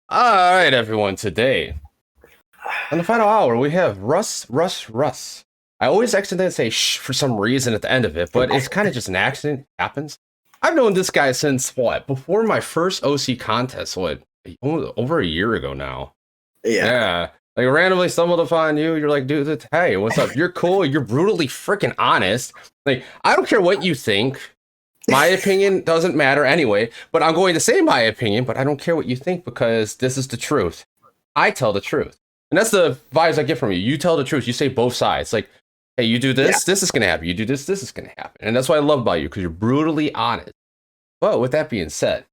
All right, everyone. Today, on the final hour, we have Russ. I always accidentally say shh for some reason at the end of it, but it's kind of just an accident. It happens. I've known this guy since what? Before my first OC contest, what? Over a year ago now. Yeah. Yeah. Like randomly stumbled upon you. You're like, dude, hey, what's up? You're cool. You're brutally freaking honest. Like, I don't care what you think. My opinion doesn't matter anyway, but I'm going to say my opinion, but I don't care what you think because this is the truth. I tell the truth. And that's the vibes I get from you. You tell the truth. You say both sides. Like, hey, you do this, this is going to happen. You do this is going to happen. And that's what I love about you because you're brutally honest. But with that being said,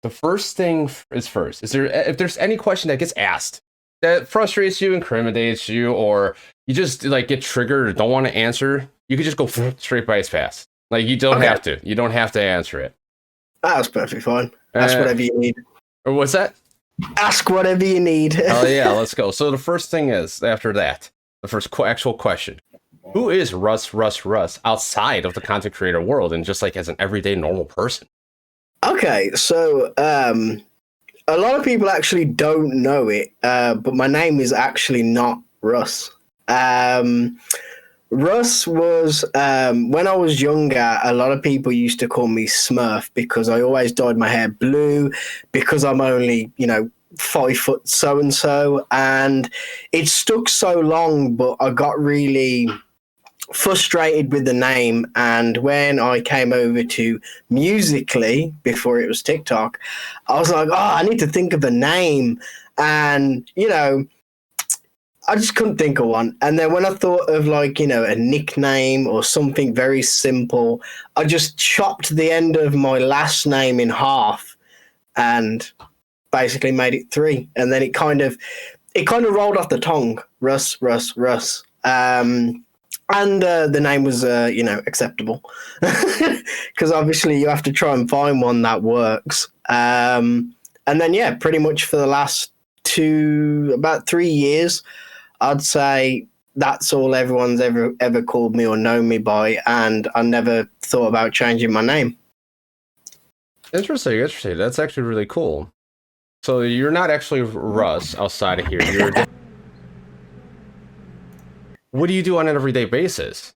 the first thing is first. If there's any question that gets asked that frustrates you, incriminates you, or you just like get triggered or don't want to answer, you can just go straight by his fast. Like you don't have to. You don't have to answer it. That's perfectly fine. Ask whatever you need. Or what's that? Ask whatever you need. Oh yeah, let's go. So the first thing is after that, the first actual question: who is Russ outside of the content creator world, and just like as an everyday normal person? Okay, so a lot of people actually don't know it, but my name is actually not Russ. Russ was, when I was younger, a lot of people used to call me Smurf because I always dyed my hair blue because I'm only, 5 foot so and so. And it stuck so long, but I got really frustrated with the name. And when I came over to Musically before it was TikTok, I was like, oh, I need to think of a name. And, I just couldn't think of one. And then when I thought of a nickname or something very simple, I just chopped the end of my last name in half and basically made it three. And then it kind of rolled off the tongue. Russ. And the name was, acceptable because obviously you have to try and find one that works. And then, yeah, pretty much for the last about 3 years, I'd say that's all everyone's ever called me or known me by, and I never thought about changing my name. Interesting. That's actually really cool. So you're not actually Russ outside of here. What do you do on an everyday basis?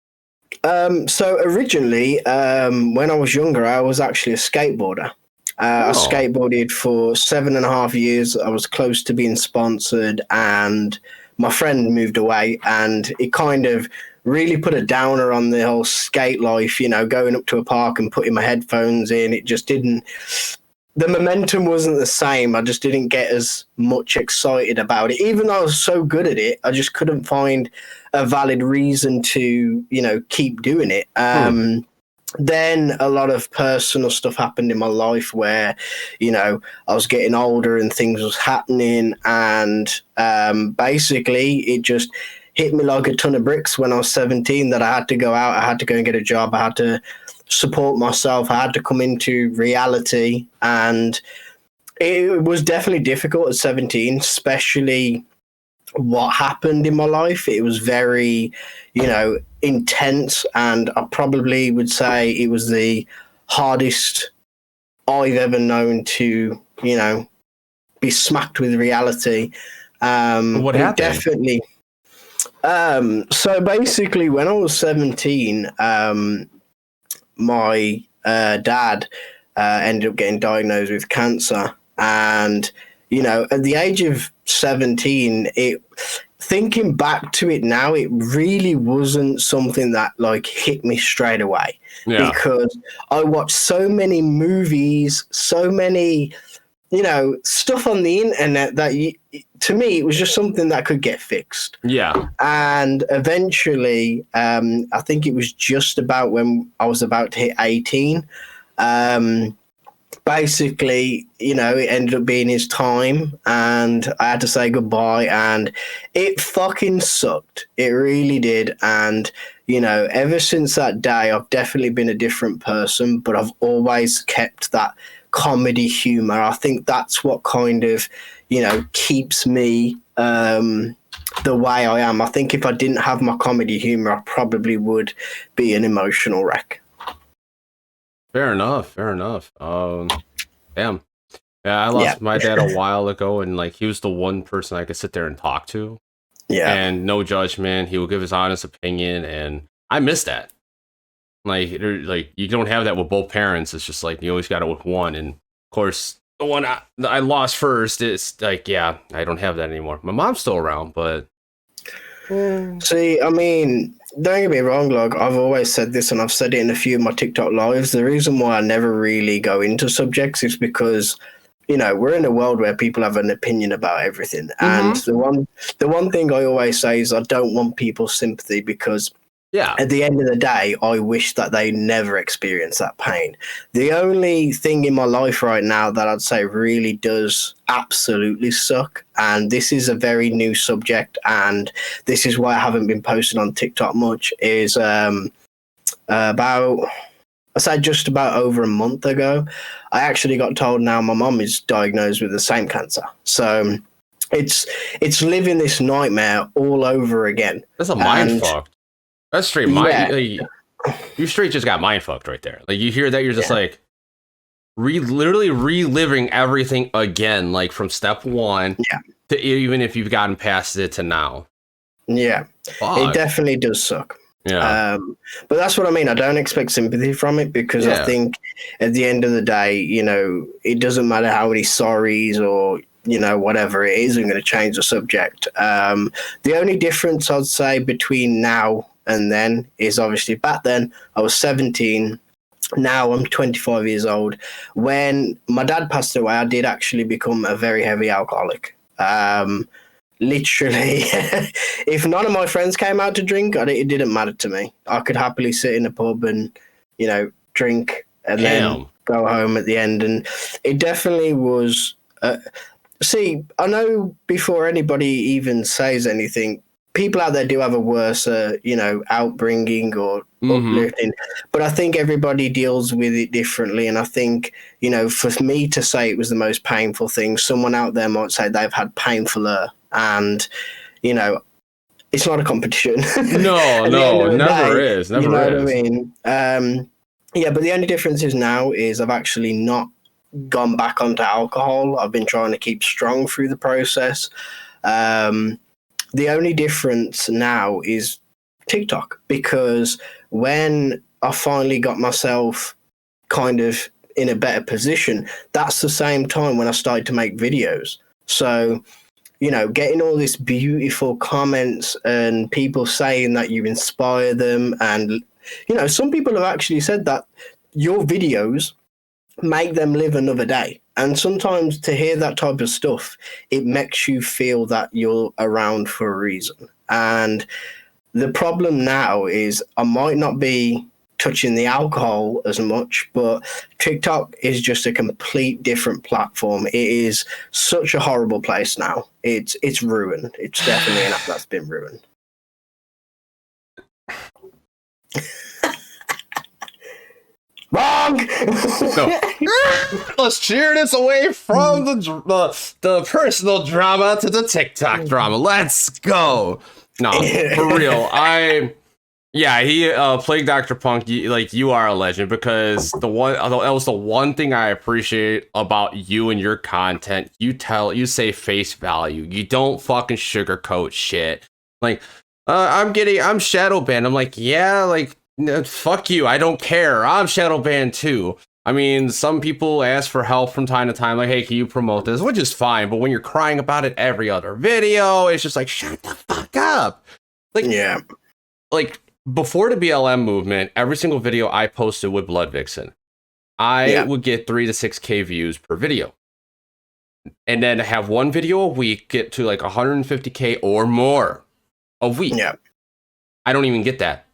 So originally, when I was younger, I was actually a skateboarder. I skateboarded for 7.5 years. I was close to being sponsored, and my friend moved away, and it kind of really put a downer on the whole skate life, going up to a park and putting my headphones in. It just didn't, the momentum wasn't the same. I just didn't get as much excited about it. Even though I was so good at it, I just couldn't find a valid reason to, keep doing it. Then a lot of personal stuff happened in my life where, I was getting older and things was happening. And basically it just hit me like a ton of bricks when I was 17 that I had to go out. I had to go and get a job. I had to support myself. I had to come into reality. And it was definitely difficult at 17, especially what happened in my life. It was very, intense, and I probably would say it was the hardest I've ever known to, be smacked with reality. What happened? Definitely. So basically, when I was 17, my dad ended up getting diagnosed with cancer, and at the age of 17, thinking back to it now, it really wasn't something that hit me straight away. Yeah. Because I watched so many movies, so many, stuff on the internet that to me, it was just something that could get fixed. Yeah. And eventually, I think it was just about when I was about to hit 18, basically, it ended up being his time, and I had to say goodbye, and it fucking sucked. It really did. And, ever since that day, I've definitely been a different person, but I've always kept that comedy humor. I think that's what kind of, keeps me the way I am. I think if I didn't have my comedy humor, I probably would be an emotional wreck. Fair enough. Damn. Yeah, I Yeah. lost my dad a while ago, and like he was the one person I could sit there and talk to, Yeah. and no judgment. He will give his honest opinion, and I miss that. Like you don't have that with both parents. It's just like you always got it with one, and of course the one I lost first. It's like, yeah, I don't have that anymore. My mom's still around, but See, I mean, don't get me wrong, like I've always said this and I've said it in a few of my TikTok lives. The reason why I never really go into subjects is because, you know, we're in a world where people have an opinion about everything. And the one thing I always say is I don't want people's sympathy because yeah, at the end of the day, I wish that they never experience that pain. The only thing in my life right now that I'd say really does absolutely suck, and this is a very new subject, and this is why I haven't been posting on TikTok much, is about, I say just about over a month ago, I actually got told now my mum is diagnosed with the same cancer. So it's living this nightmare all over again. that's a mind And fuck. That's straight yeah, mind. You straight just got mind fucked right there. Like you hear that, you're just yeah. like literally reliving everything again, like from step one Yeah. to even if you've gotten past it to now. Yeah, Fuck. it definitely does suck. Yeah. But that's what I mean. I don't expect sympathy from it because I think at the end of the day, you know, it doesn't matter how many sorries or, you know, whatever it isn't going to change the subject. The only difference I'd say between now and then is obviously back then I was 17. Now I'm 25 years old. When my dad passed away, I did actually become a very heavy alcoholic. Literally, if none of my friends came out to drink, it didn't matter to me. I could happily sit in a pub and, you know, drink and then go home at the end. And it definitely was. See, I know before anybody even says anything, people out there do have a worse, you know, outbringing or uplifting. But I think everybody deals with it differently. And I think, you know, for me to say it was the most painful thing, someone out there might say they've had painfuler. And, you know, it's not a competition. No, never is. Never you know is. what I mean? Yeah, but the only difference is now is I've actually not gone back onto alcohol. I've been trying to keep strong through the process. The only difference now is TikTok, because when I finally got myself kind of in a better position, that's the same time when I started to make videos. So, you know, getting all this beautiful comments and people saying that you inspire them. And, you know, some people have actually said that your videos make them live another day. And sometimes to hear that type of stuff, it makes you feel that you're around for a reason. And the problem now is I might not be touching the alcohol as much, but TikTok is just a complete different platform. It is such a horrible place now. It's ruined. It's definitely an app that's been ruined. Wrong. No. Let's cheer this away from the personal drama to the TikTok drama. Let's go. No, for real. He playing Dr. Punk. You are a legend, because that was the one thing I appreciate about you and your content. You say face value. You don't fucking sugarcoat shit. Like, I'm shadow banned. I'm like, yeah, like, fuck you. I don't care. I'm shadow banned too. I mean, some people ask for help from time to time, like, hey, can you promote this? Which is fine, but when you're crying about it every other video, it's just like, shut the fuck up. Like, yeah. Like, before the BLM movement, every single video I posted with Blood Vixen, I would get 3 to 6K views per video. And then have one video a week get to like 150K or more a week. Yeah. I don't even get that.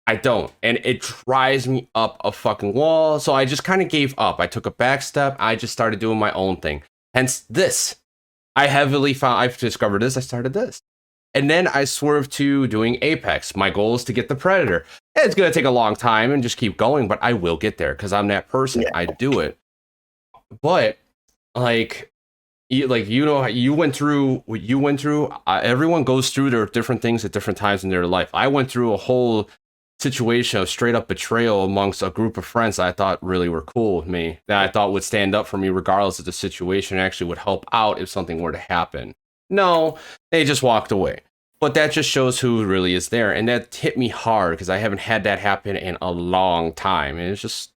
I don't. And it drives me up a fucking wall. So I just kind of gave up. I took a back step. I just started doing my own thing. Hence this. I've discovered this. I started this. And then I swerved to doing Apex. My goal is to get the Predator. It's going to take a long time and just keep going, but I will get there because I'm that person. Yeah. I do it. But you went through what you went through. Everyone goes through their different things at different times in their life. I went through a whole situation of straight up betrayal amongst a group of friends that I thought really were cool with me, that I thought would stand up for me regardless of the situation, and actually would help out if something were to happen. No, they just walked away. But that just shows who really is there. And that hit me hard because I haven't had that happen in a long time. And it's just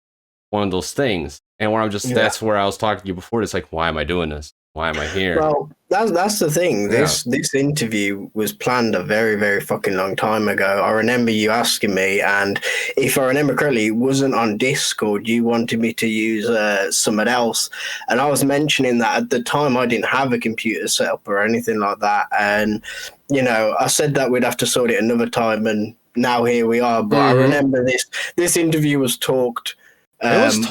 one of those things. And where I'm just, that's where I was talking to you before. It's like, why am I doing this? Why am I here? Well, that's the thing. This interview was planned a very, very fucking long time ago. I remember you asking me, and if I remember correctly, it wasn't on Discord. You wanted me to use something else, and I was mentioning that at the time I didn't have a computer set up or anything like that, and you know, I said that we'd have to sort it another time, and now here we are. But I remember this interview was talked. It was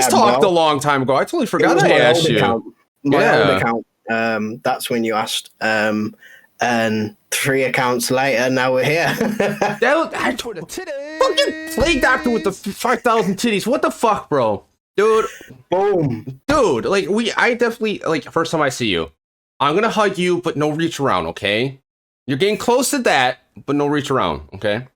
talked a long time ago. I totally forgot I asked you. My old account. That's when you asked. And 3 accounts later, now we're here. I told a titty. Fucking play doctor with the 5,000 titties. What the fuck, bro? Dude. Boom. Dude, like, I definitely, like, first time I see you, I'm gonna hug you, but no reach around, okay? You're getting close to that, but no reach around, okay?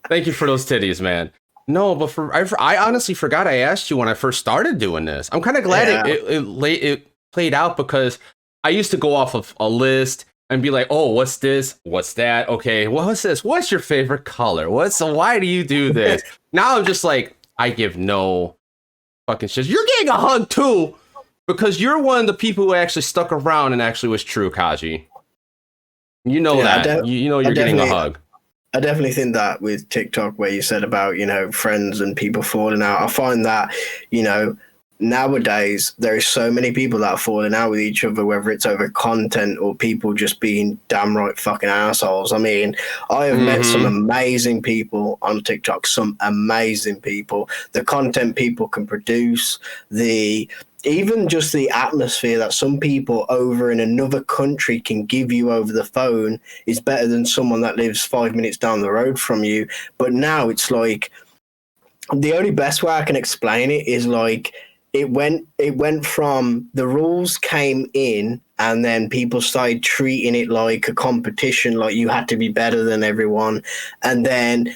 Thank you for those titties, man. No, but I honestly forgot I asked you when I first started doing this. I'm kind of glad it played out, because I used to go off of a list and be like, oh, what's this? What's that? Okay, what's this? What's your favorite color? Why do you do this? Now I'm just like, I give no fucking shit. You're getting a hug too, because you're one of the people who actually stuck around and actually was true, Kaji. You know that. You know you're getting a hug. I definitely think that with TikTok, where you said about, you know, friends and people falling out, I find that, you know, nowadays there is so many people that are falling out with each other, whether it's over content or people just being damn right fucking assholes. I mean, I have met some amazing people on TikTok, some amazing people. The content people can produce, even just the atmosphere that some people over in another country can give you over the phone is better than someone that lives 5 minutes down the road from you. But now it's like, the only best way I can explain it is like, it went from the rules came in, and then people started treating it like a competition, like you had to be better than everyone. And then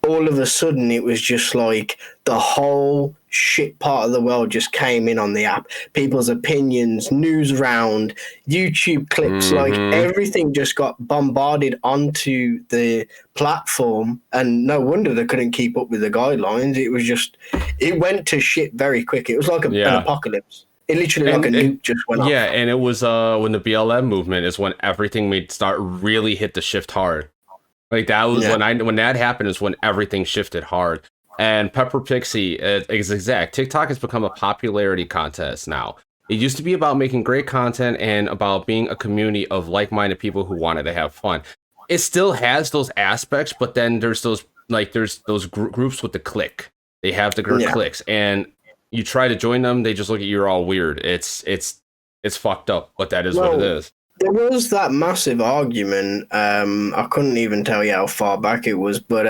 all of a sudden it was just like the whole shit part of the world just came in on the app. People's opinions, news round, YouTube clips, like everything just got bombarded onto the platform, and no wonder they couldn't keep up with the guidelines. It went to shit very quick. It was like an apocalypse. It literally like a nuke just went off. Yeah, and it was when the BLM movement is when everything really hit the shift hard. Like that was when that happened is when everything shifted hard. And Pepper Pixie is exact. TikTok has become a popularity contest now. It used to be about making great content and about being a community of like-minded people who wanted to have fun. It still has those aspects, but then there's those groups with the click. They have the clicks, and you try to join them, they just look at you, you're all weird. It's fucked up, but that is what it is. There was that massive argument. I couldn't even tell you how far back it was, but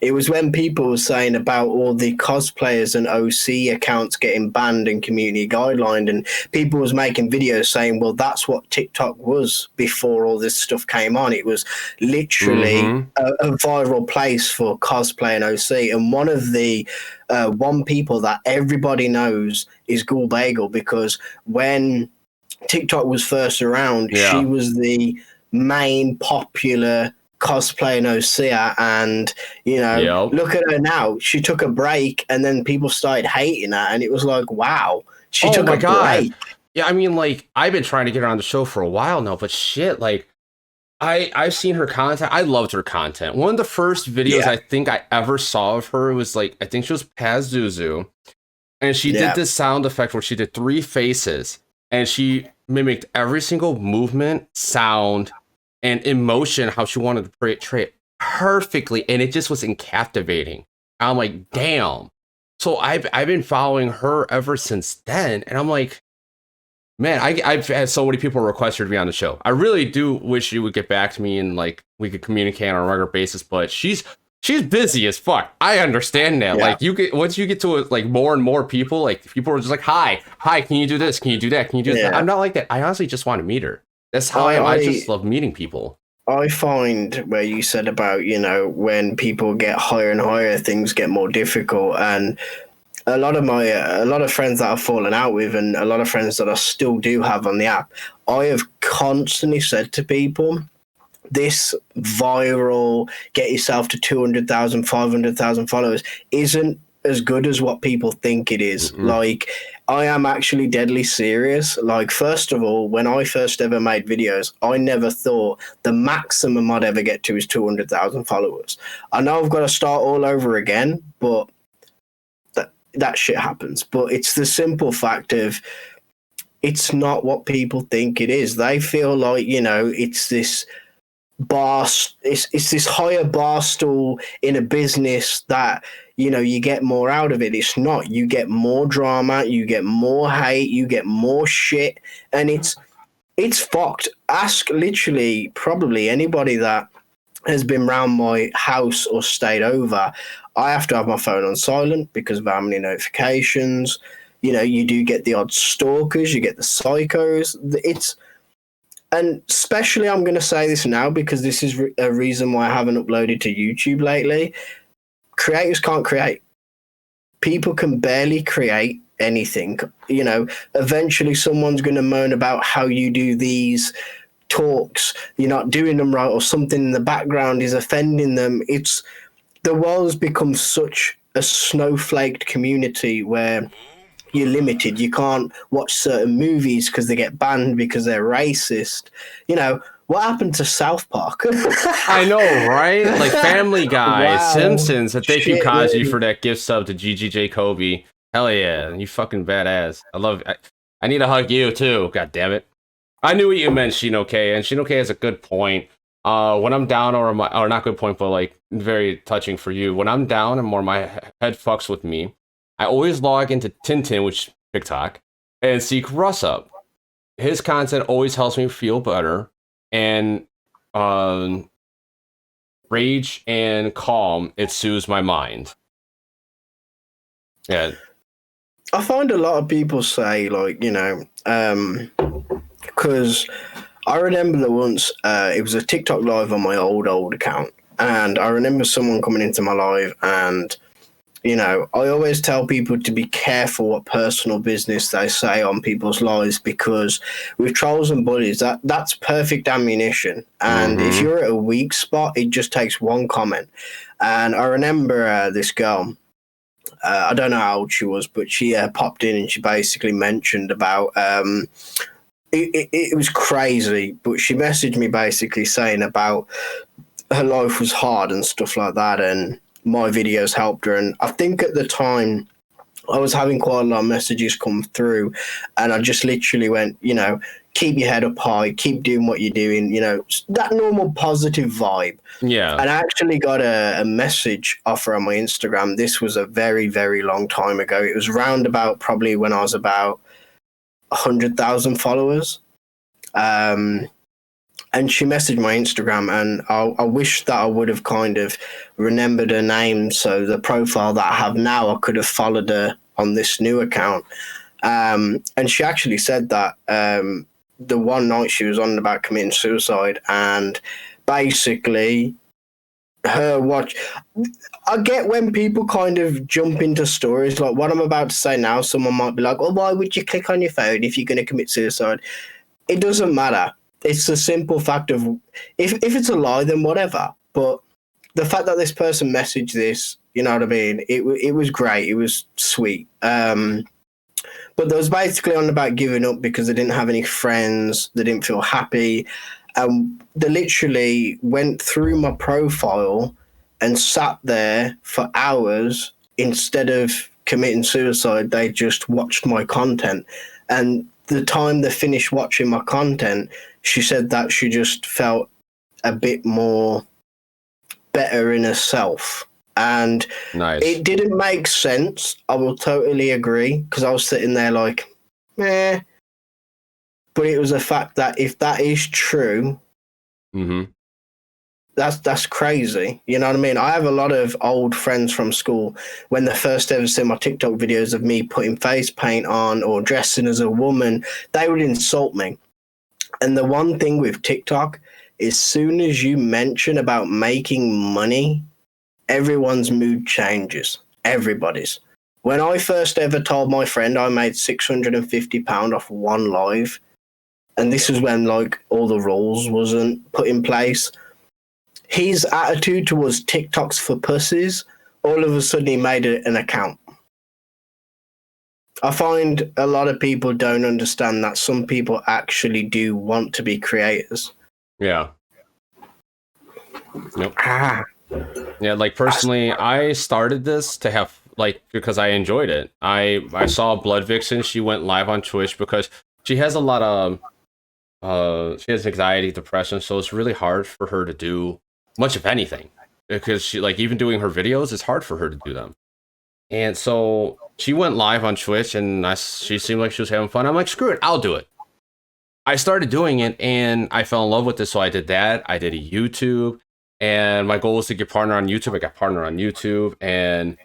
it was when people were saying about all the cosplayers and OC accounts getting banned and community guidelined, and people was making videos saying, well, that's what TikTok was before all this stuff came on. It was literally a viral place for cosplay and OC. And one of the one people that everybody knows is Ghoul Bagel, because when TikTok was first around, she was the main popular cosplay and OC, and you know, look at her now. She took a break, and then people started hating her, and it was like, wow, she took a break. Yeah, I mean, like, I've been trying to get her on the show for a while now, but shit, like, I've seen her content. I loved her content. One of the first videos I think I ever saw of her was like, I think she was Pazuzu, and she did this sound effect where she did 3 faces, and she mimicked every single movement, sound, and emotion, how she wanted to portray it perfectly, and it just was captivating. I'm like, damn. So I've been following her ever since then, and I'm like, man, I've had so many people request her to be on the show. I really do wish you would get back to me and like we could communicate on a regular basis, but she's busy as fuck. I understand that. Like once you get to like more and more people, like people are just like, hi, can you do this? Can you do that? Can you do that? I'm not like that. I honestly just want to meet her. That's how I am. I just love meeting people. I find where you said about, when people get higher and higher, things get more difficult. And a lot of friends that I've fallen out with, and a lot of friends that I still do have on the app, I have constantly said to people, this viral, get yourself to 200,000, 500,000 followers isn't as good as what people think it is. Mm-mm. Like, I am actually deadly serious. Like, first of all, when I first ever made videos, I never thought the maximum I'd ever get to is 200,000 followers. I know I've got to start all over again, but that shit happens. But it's the simple fact of, it's not what people think it is. They feel like, it's this bar, it's this higher bar stool in a business that, you get more out of it. It's not. You get more drama, you get more hate, you get more shit, and it's fucked. Ask literally probably anybody that has been round my house or stayed over. I have to have my phone on silent because of how many notifications. You do get the odd stalkers, you get the psychos. And especially, I'm going to say this now because this is a reason why I haven't uploaded to YouTube lately. Creators can't create. People can barely create anything. Eventually someone's going to moan about how you do these talks, you're not doing them right, or something in the background is offending them. The world's become such a snowflaked community where you're limited. You can't watch certain movies because they get banned because they're racist. What happened to South Park? I know, right? Like Family Guy, Wow. Simpsons. Thank you, Shit, Kaji, man. for that gift sub to GGJ Kobe. Hell yeah, you fucking badass. I love. I need to hug you too. God damn it. I knew what you meant, Shino K, and Shino K has a good point. When I'm down, or not good point, but like very touching for you. When I'm down and more my head fucks with me, I always log into Tintin, which TikTok, and seek Russ up. His content always helps me feel better, and rage and calm, it soothes my mind. Yeah. I find a lot of people say, like, because I remember that once it was a TikTok live on my old account, and I remember someone coming into my live, and I always tell people to be careful what personal business they say on people's lives, because with trolls and bullies, that's perfect ammunition. And if you're at a weak spot, it just takes one comment. And I remember this girl. I don't know how old she was, but she popped in and she basically mentioned about it was crazy, but she messaged me basically saying about her life was hard and stuff like that, and my videos helped her. And I think at the time I was having quite a lot of messages come through, and I just literally went, keep your head up high, keep doing what you're doing, that normal positive vibe. Yeah. And I actually got a message off her on my Instagram. This was a very, very long time ago. It was round about probably when I was about 100,000 followers. And she messaged my Instagram, and I wish that I would have kind of remembered her name. So the profile that I have now, I could have followed her on this new account. And she actually said that the one night she was on about committing suicide, and basically her watch. I get when people kind of jump into stories like what I'm about to say now. Someone might be like, "Oh, why would you click on your phone if you're going to commit suicide?" It doesn't matter. It's the simple fact of if it's a lie, then whatever. But the fact that this person messaged this, you know what I mean? It was great. It was sweet. But there was basically on about giving up because they didn't have any friends. They didn't feel happy. They literally went through my profile and sat there for hours. Instead of committing suicide, they just watched my content. And the time they finished watching my content, she said that she just felt a bit more better in herself. And Nice. it didn't make sense. I will totally agree, because I was sitting there like, meh. But it was a fact that if that is true, that's crazy. You know what I mean? I have a lot of old friends from school. When they first ever seen my TikTok videos of me putting face paint on or dressing as a woman, they would insult me. And the one thing with TikTok, as soon as you mention about making money, everyone's mood changes. Everybody's. When I first ever told my friend I made £650 off one live, and this was when like all the rules wasn't put in place, his attitude towards TikToks for pussies, all of a sudden he made an account. I find a lot of people don't understand that some people actually do want to be creators. Yeah. Nope. Yeah, like personally, I started this to have like because I enjoyed it. I saw Blood Vixen. She went live on Twitch because she has a lot of she has anxiety, depression, so it's really hard for her to do much of anything because she like even doing her videos, it's hard for her to do them. And so she went live on Twitch, and she seemed like she was having fun. I'm like, screw it, I'll do it. I started doing it, and I fell in love with it, so I did that. I did a YouTube, and my goal was to get partner on YouTube. I got partner on YouTube, and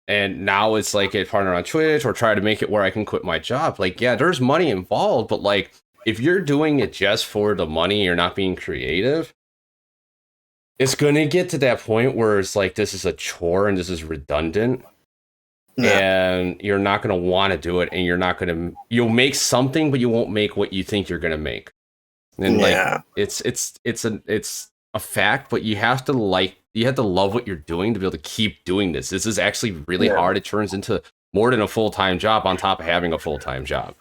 now it's like get partner on Twitch or try to make it where I can quit my job. Like, yeah, there's money involved, but like if you're doing it just for the money, you're not being creative, it's gonna get to that point where it's like this is a chore and this is redundant. And you're not going to want to do it, and you'll make something, but you won't make what you think you're going to make. And like, it's a fact, but you have to love what you're doing to be able to keep doing this. This is actually really hard. It turns into more than a full-time job on top of having a full-time job.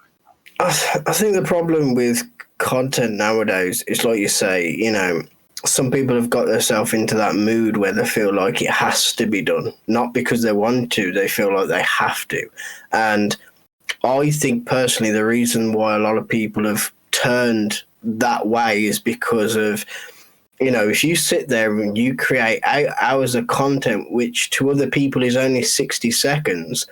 I think the problem with content nowadays is, like you say, you know, some people have got themselves into that mood where they feel like it has to be done, not because they want to, they feel like they have to. And I think personally the reason why a lot of people have turned that way is because of, you know, if you sit there and you create hours of content, which to other people is only 60 seconds,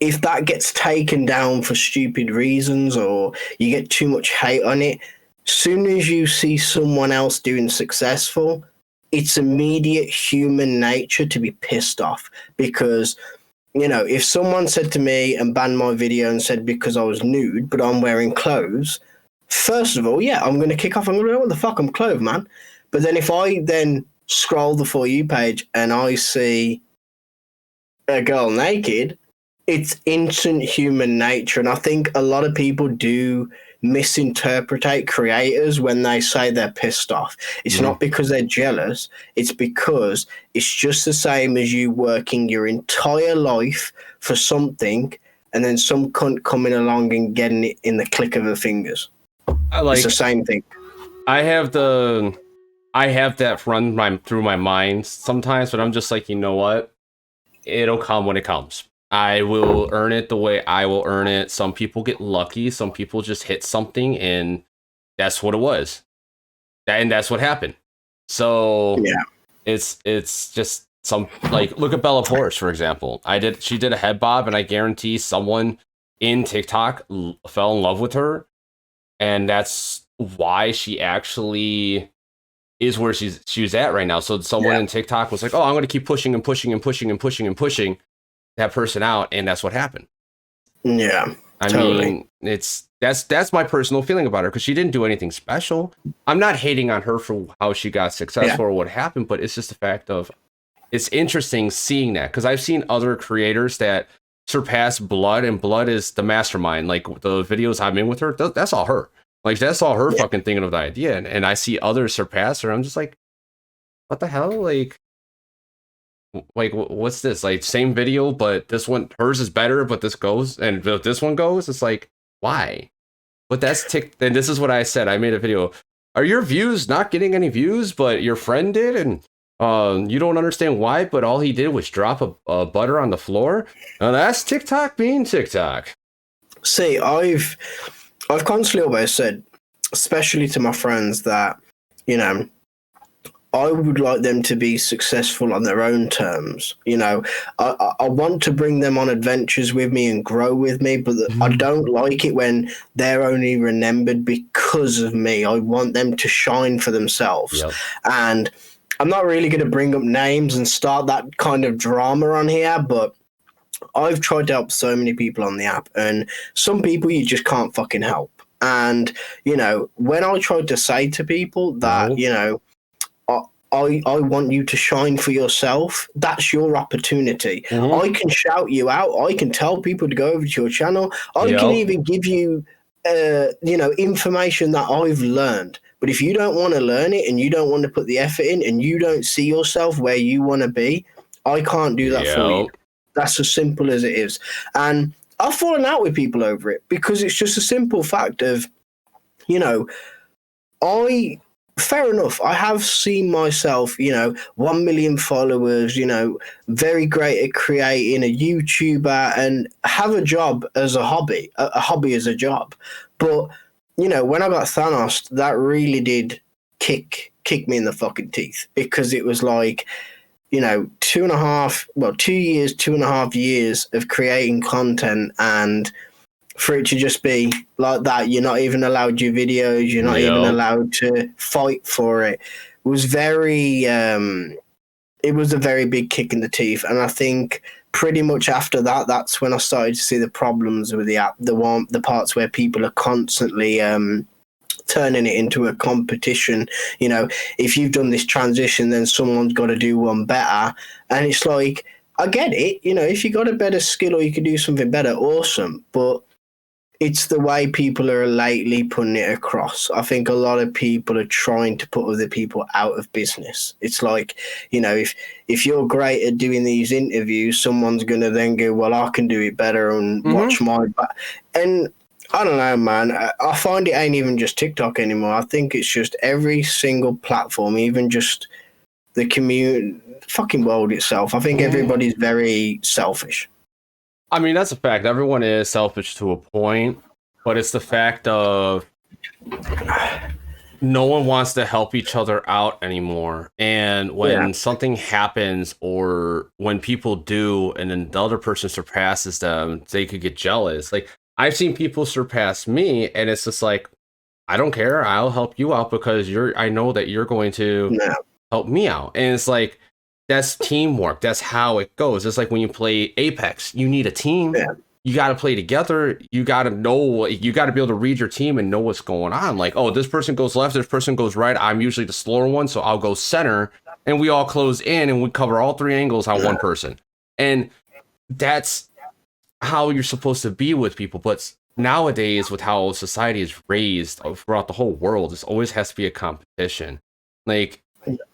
if that gets taken down for stupid reasons or you get too much hate on it, soon as you see someone else doing successful, it's immediate human nature to be pissed off. Because, you know, if someone said to me and banned my video and said because I was nude, but I'm wearing clothes, first of all, yeah, I'm going to kick off. I'm going to go, what the fuck, I'm clothed, man. But then if I then scroll the For You page and I see a girl naked, it's instant human nature. And I think a lot of people do misinterpret creators when they say they're pissed off. It's not because they're jealous. It's because it's just the same as you working your entire life for something and then some cunt coming along and getting it in the click of her fingers. It's the same thing. I have that run through my mind sometimes, but I'm just like, you know what? It'll come when it comes. I will earn it the way I will earn it. Some people get lucky. Some people just hit something, and that's what it was. And that's what happened. So yeah, it's just some, like, look at Bella Porus, for example. She did a head bob, and I guarantee someone in TikTok fell in love with her, and that's why she actually is where she was at right now. So someone in TikTok was like, "Oh, I'm going to keep pushing and pushing and pushing and pushing and pushing that person out," and that's what happened. Yeah, I mean, that's my personal feeling about her, because she didn't do anything special. I'm not hating on her for how she got successful or what happened, but it's just the fact of, it's interesting seeing that, because I've seen other creators that surpass Blood, and Blood is the mastermind. Like the videos I'm in with her, that's all her. Like that's all her fucking thinking of the idea, and I see others surpass her. I'm just like, what the hell, like what's this? Like, same video, but this one, hers is better, but this goes, and this one goes. It's like, why? But that's and this is what I said. I made a video. Are your views not getting any views, but your friend did, and you don't understand why? But all he did was drop a butter on the floor. Now that's TikTok being TikTok. See, I've constantly always said, especially to my friends, that, you know, I would like them to be successful on their own terms. You know, I want to bring them on adventures with me and grow with me, but I don't like it when they're only remembered because of me. I want them to shine for themselves. Yep. And I'm not really going to bring up names and start that kind of drama on here, but I've tried to help so many people on the app, and some people you just can't fucking help. And, you know, when I tried to say to people that, No. you know, I want you to shine for yourself. That's your opportunity. Mm-hmm. I can shout you out. I can tell people to go over to your channel. I can Yep. even give you, you know, information that I've learned. But if you don't want to learn it and you don't want to put the effort in and you don't see yourself where you want to be, I can't do that for you. Yep. That's as simple as it is. And I've fallen out with people over it because it's just a simple fact of, you know, fair enough, I have seen myself, you know, 1 million followers, you know, very great at creating, a YouTuber, and have a job as a hobby, a hobby as a job. But, you know, when I got Thanos, that really did kick me in the fucking teeth, because it was like, you know, 2.5 years, 2.5 years of creating content, and for it to just be like that, you're not even allowed your videos, you're not even Yep. allowed to fight for it, was very, it was a very big kick in the teeth. And I think pretty much after that, that's when I started to see the problems with the app, the parts where people are constantly turning it into a competition. You know, if you've done this transition, then someone's got to do one better. And it's like, I get it, you know, if you got a better skill or you can do something better, awesome. But it's the way people are lately putting it across. I think a lot of people are trying to put other people out of business. It's like, you know, if you're great at doing these interviews, someone's going to then go, well, I can do it better and watch my back. And I don't know, man. I find it ain't even just TikTok anymore. I think it's just every single platform, even just the community, fucking world itself. I think everybody's very selfish. I mean, that's a fact. Everyone is selfish to a point, but it's the fact of no one wants to help each other out anymore. And when something happens, or when people do, and then the other person surpasses them, they could get jealous. Like, I've seen people surpass me, and it's just like, I don't care. I'll help you out because I know that you're going to help me out. And it's like, that's teamwork. That's how it goes. It's like when you play Apex, you need a team. Yeah. You got to play together. You got to know, you got to be able to read your team and know what's going on. Like, oh, this person goes left, this person goes right. I'm usually the slower one, so I'll go center, and we all close in and we cover all three angles on one person. And that's how you're supposed to be with people. But nowadays, with how society is raised throughout the whole world, it always has to be a competition. Like,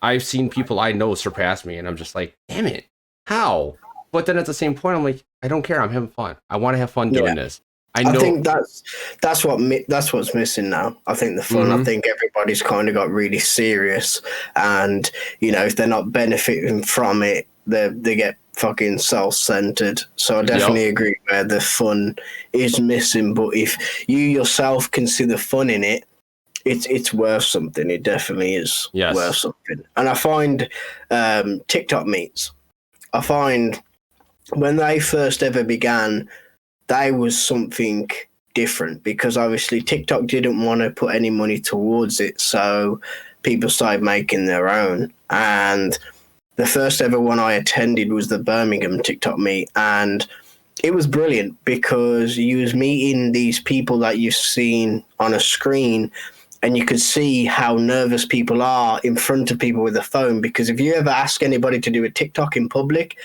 I've seen people I know surpass me, and I'm just like, damn it, how? But then at the same point, I'm like, I don't care. I'm having fun. I want to have fun doing this. I think that's what's missing now. I think the fun. I think everybody's kind of got really serious, and you know, if they're not benefiting from it, they get fucking self-centered. So I definitely agree where the fun is missing. But if you yourself can see the fun in it, it's worth something. It definitely is worth something. And I find TikTok meets. I find when they first ever began, they was something different, because obviously TikTok didn't want to put any money towards it, so people started making their own. And the first ever one I attended was the Birmingham TikTok meet, and it was brilliant because you was meeting these people that you've seen on a screen, and you could see how nervous people are in front of people with a phone. Because if you ever ask anybody to do a TikTok in public,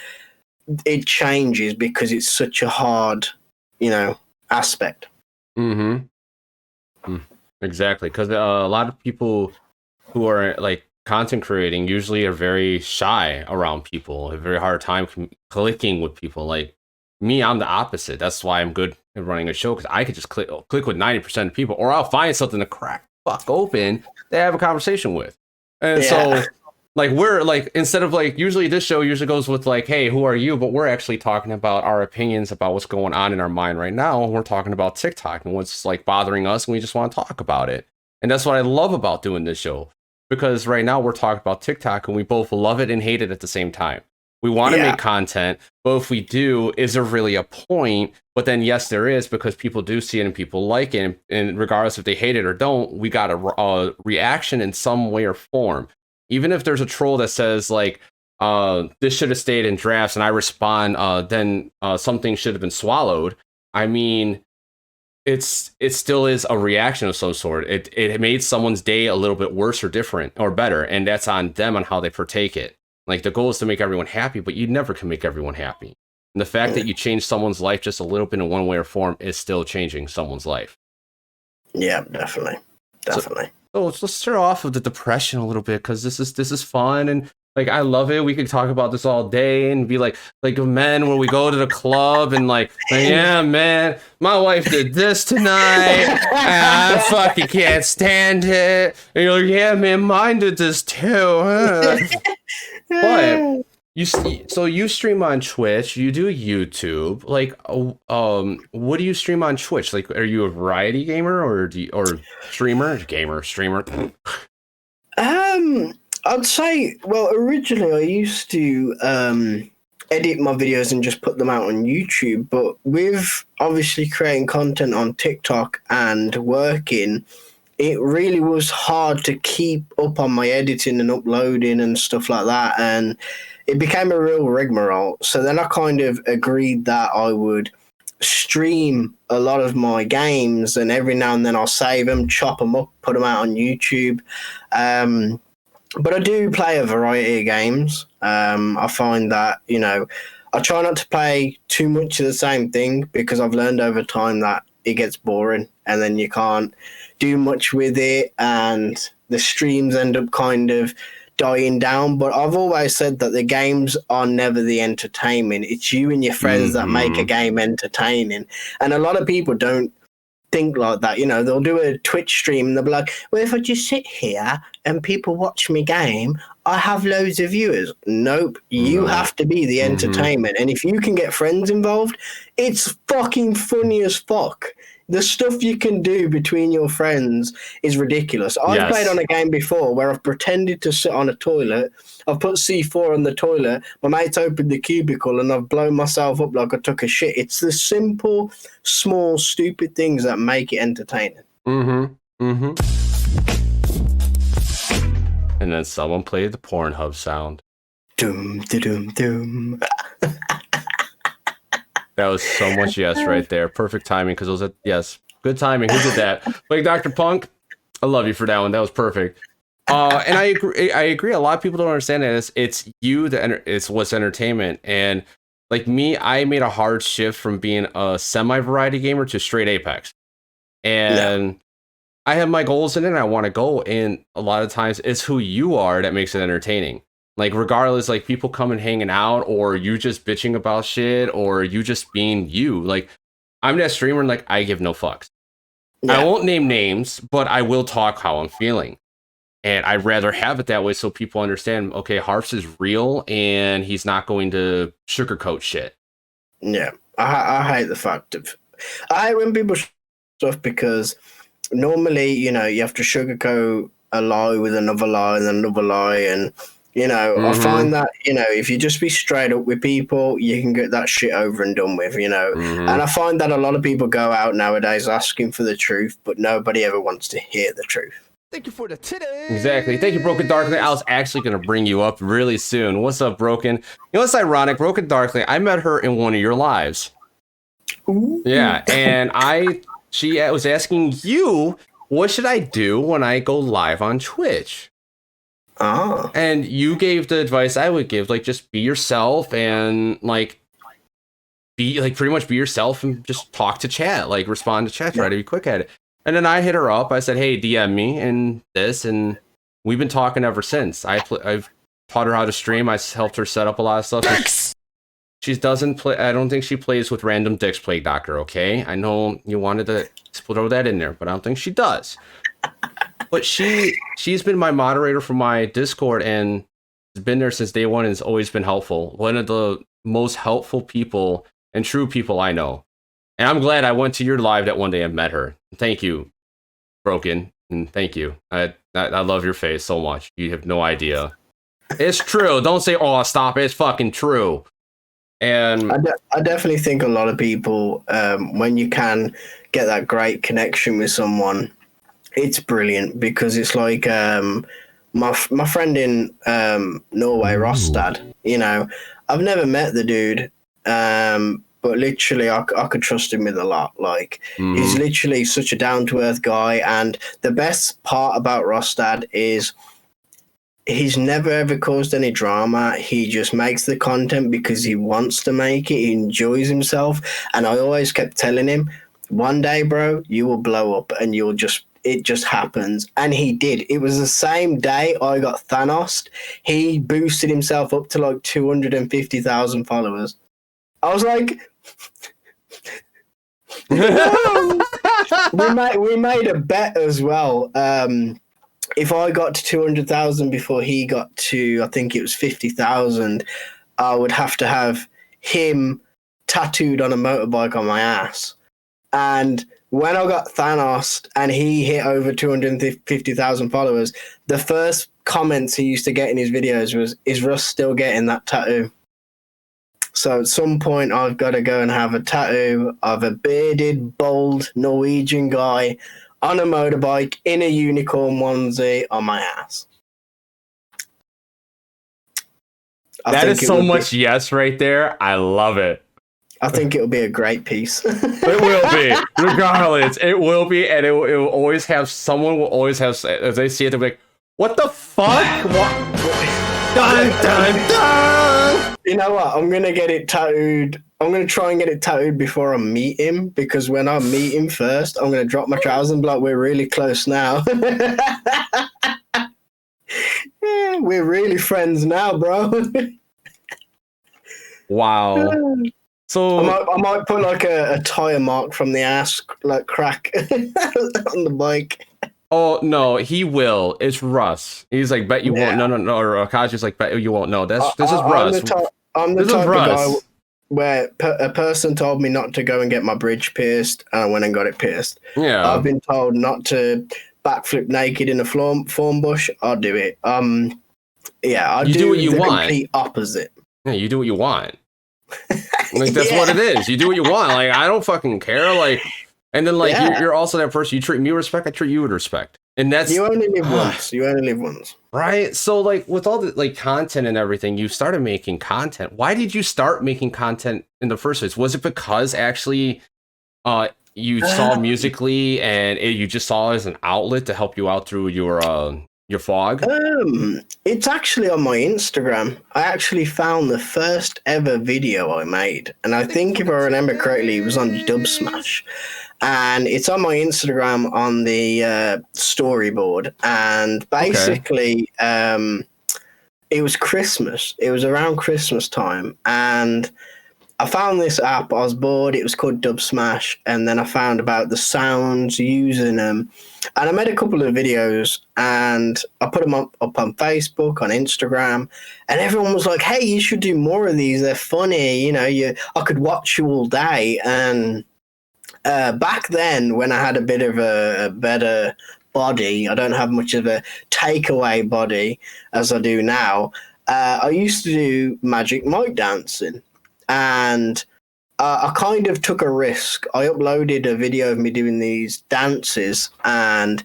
it changes because it's such a hard, you know, aspect. Exactly, because a lot of people who are like content creating usually are very shy around people, a very hard time clicking with people. Like me, I'm the opposite. That's why I'm good at running a show, because I could just click with 90% of people, or I'll find something to crack fuck open to have a conversation with. And so like, we're like, instead of like, usually this show usually goes with like, hey, who are you? But we're actually talking about our opinions about what's going on in our mind right now. And we're talking about TikTok and what's like bothering us, and we just want to talk about it. And that's what I love about doing this show, because right now we're talking about TikTok and we both love it and hate it at the same time. We want to make content, but if we do, is there really a point? But then, yes, there is, because people do see it and people like it. And regardless if they hate it or don't, we got a reaction in some way or form. Even if there's a troll that says, like, this should have stayed in drafts, and I respond, then something should have been swallowed. I mean, it still is a reaction of some sort. It made someone's day a little bit worse or different or better, and that's on them on how they partake it. Like the goal is to make everyone happy, but you never can make everyone happy. And the fact that you change someone's life just a little bit in one way or form is still changing someone's life. Yeah, definitely. So let's start off with the depression a little bit, because this is fun, and like I love it. We could talk about this all day and be like men when we go to the club and like yeah, man, my wife did this tonight. And I fucking can't stand it. And you're like, yeah, man, mine did this too. But you stream on Twitch, you do YouTube. Like, what do you stream on Twitch? Like, are you a variety gamer or streamer? I'd say, well, originally I used to edit my videos and just put them out on YouTube, but with obviously creating content on TikTok and working, it really was hard to keep up on my editing and uploading and stuff like that, and it became a real rigmarole. So then I kind of agreed that I would stream a lot of my games, and every now and then I'll save them, chop them up, put them out on YouTube. But I do play a variety of games. I find that, I try not to play too much of the same thing, because I've learned over time that it gets boring and then you can't do much with it, and the streams end up kind of dying down. But I've always said that the games are never the entertainment. It's you and your friends that make a game entertaining. And a lot of people don't think like that. They'll do a Twitch stream and they'll be like, well, if I just sit here and people watch me game, I have loads of viewers. Nope. You have to be the entertainment. And if you can get friends involved, it's fucking funny as fuck. The stuff you can do between your friends is ridiculous. I've played on a game before where I've pretended to sit on a toilet. I've put C4 on the toilet. My mate's opened the cubicle and I've blown myself up like I took a shit. It's the simple, small, stupid things that make it entertaining. And then someone played the Pornhub sound. Doom, doom, doom. That was so much yes right there. Perfect timing, because it was yes. Good timing. Who did that? Like Dr. Punk, I love you for that one. That was perfect. And I agree. A lot of people don't understand that it's what's entertainment. And like me, I made a hard shift from being a semi-variety gamer to straight Apex. And I have my goals in it and I want to go. And a lot of times it's who you are that makes it entertaining. Like regardless, like people coming hanging out, or you just bitching about shit, or you just being you. Like I'm that streamer, and like I give no fucks. I won't name names, but I will talk how I'm feeling. And I'd rather have it that way so people understand, okay, Harps is real and he's not going to sugarcoat shit. Yeah. I hate the fact of I hate when people stuff, because normally, you have to sugarcoat a lie with another lie and another lie, and I find that, if you just be straight up with people, you can get that shit over and done with, And I find that a lot of people go out nowadays asking for the truth, but nobody ever wants to hear the truth. Thank you for the titties. Exactly. Thank you, Broken Darkly. I was actually going to bring you up really soon. What's up, Broken? You know what's ironic? Broken Darkly, I met her in one of your lives. Ooh. Yeah, and she was asking you, what should I do when I go live on Twitch? Ah. And you gave the advice I would give, like just be yourself and pretty much be yourself and just talk to chat, like respond to chat, try to be quick at it. And then I hit her up. I said, hey, DM me and this, and we've been talking ever since. I've taught her how to stream. I helped her set up a lot of stuff. She doesn't play. I don't think she plays with random dicks, Plague Doctor. Okay, I know you wanted to throw that in there, but I don't think she does. But she's been my moderator for my Discord and has been there since day one and has always been helpful. One of the most helpful people and true people I know. And I'm glad I went to your live that one day and met her. Thank you, Broken, and thank you. I love your face so much. You have no idea. It's true. Don't say, oh, stop. It's fucking true. And I definitely think a lot of people, when you can get that great connection with someone, it's brilliant, because it's like my friend in Norway, Rostad. I've never met the dude, but literally I could trust him with a lot. Like, he's Mhm. literally such a down-to-earth guy, and the best part about Rostad is he's never ever caused any drama. He just makes the content because he wants to make it. He enjoys himself. And I always kept telling him, one day, bro, you will blow up and it just happens. And he did. It was the same day I got Thanos. He boosted himself up to like 250,000 followers. I was like, no. we made a bet as well. If I got to 200,000 before he got to, I think it was 50,000, I would have to have him tattooed on a motorbike on my ass. And when I got Thanos and he hit over 250,000 followers, the first comments he used to get in his videos was, "Is Russ still getting that tattoo?" So at some point, I've got to go and have a tattoo of a bearded, bald Norwegian guy on a motorbike in a unicorn onesie on my ass. That is so much yes right there. I love it. I think it'll be a great piece. It will be, regardless. It will be, and it will always have, someone will always have, as they see it, they'll be like, what the fuck? Dun, dun, dun! You know what? I'm going to get it tattooed. I'm going to try and get it tattooed before I meet him, because when I meet him first, I'm going to drop my trousers and be like, we're really close now. Yeah, we're really friends now, bro. Wow. So I might put like a tire mark from the ass, like crack on the bike. Oh no, he will. It's Russ. He's like, bet you won't. No. Or Akaji's like, bet you won't. No, this is Russ. I'm the type of guy where a person told me not to go and get my bridge pierced, and I went and got it pierced. Yeah. I've been told not to backflip naked in a thorn bush. I'll do it. Yeah, I do what you want. Complete opposite. Yeah, you do what you want. Like, that's what it is. You do what you want. Like, I don't fucking care. Like, and then like you're also that person. You treat me with respect, I treat you with respect. And that's, you only live once. You only live once. Right? So like, with all the like content and everything, you started making content. Why did you start making content in the first place? Was it because actually you saw musically and you just saw it as an outlet to help you out through your fog? It's actually on my Instagram. I actually found the first ever video I made, and I think if I remember correctly, it was on Dub Smash. And it's on my Instagram on the storyboard. And basically, it was Christmas. It was around Christmas time. And I found this app. I was bored. It was called Dub Smash. And then I found about the sounds using them. And I made a couple of videos. And I put them up on Facebook, on Instagram. And everyone was like, hey, you should do more of these. They're funny. You know, I could watch you all day. And back then, when I had a bit of a better body, I don't have much of a takeaway body as I do now. I used to do Magic Mike dancing, and I kind of took a risk. I uploaded a video of me doing these dances, and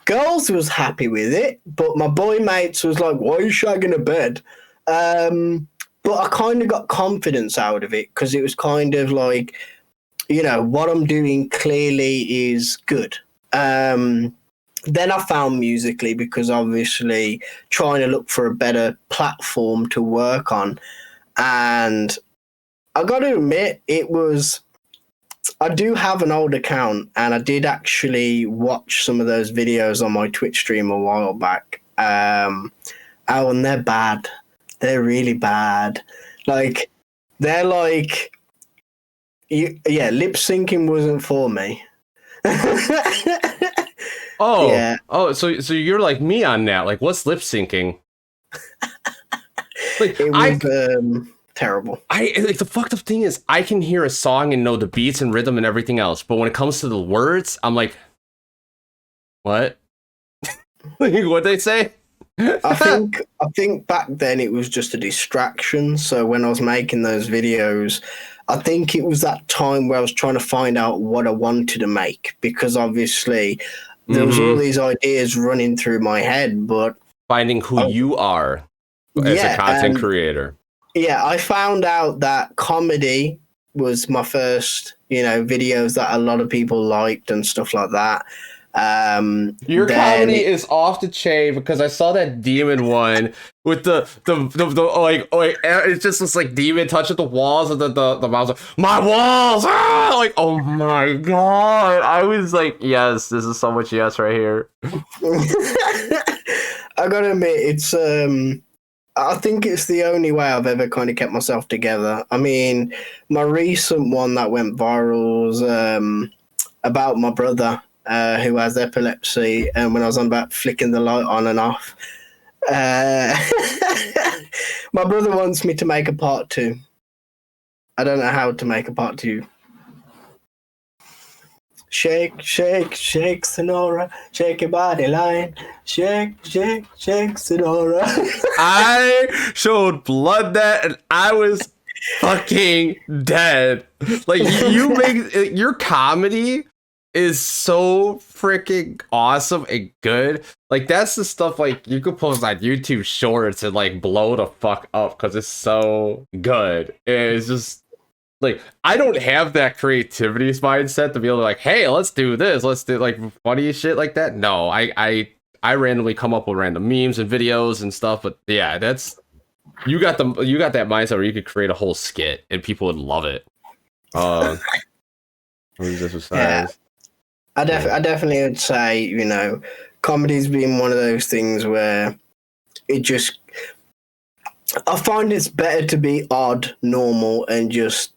girls was happy with it, but my boy mates was like, "Why are you shagging a bed?" But I kind of got confidence out of it, because it was kind of like, you know, what I'm doing clearly is good. Then I found Musically, because obviously trying to look for a better platform to work on. And I got to admit, I do have an old account, and I did actually watch some of those videos on my Twitch stream a while back. And they're bad. They're really bad. Like, they're like, lip syncing wasn't for me. So you're like me on that. Like, what's lip syncing? Like, it was terrible. Like, the fucked up thing is, I can hear a song and know the beats and rhythm and everything else, but when it comes to the words, I'm like, what? What'd they say? I think back then it was just a distraction. So when I was making those videos, I think it was that time where I was trying to find out what I wanted to make, because obviously there was all these ideas running through my head, but finding who you are as a content creator. Yeah, I found out that comedy was my first, videos that a lot of people liked and stuff like that. Your Then comedy is off the chain because I saw that demon one with the like it just looks like demon touching the walls and the mouse like, my walls, like, oh my god. I was like, yes, this is so much yes right here. I gotta admit, it's I think it's the only way I've ever kind of kept myself together. I mean, my recent one that went viral was about my brother who has epilepsy, and when I was on about flicking the light on and off. My brother wants me to make a part 2. I don't know how to make a part 2. Shake, shake, shake, Sonora. Shake your body line. Shake, shake, shake, Sonora. I showed blood that, and I was fucking dead. Like, you make your comedy is so freaking awesome and good. Like, that's the stuff like you could post on YouTube Shorts and like blow the fuck up because it's so good. It's just like, I don't have that creativity mindset to be able to like, hey, let's do this, let's do like funny shit like that. No, I randomly come up with random memes and videos and stuff. But yeah, that's you got that mindset where you could create a whole skit and people would love it. Yeah. I definitely would say, comedy's been one of those things where it just, I find it's better to be odd, normal, and just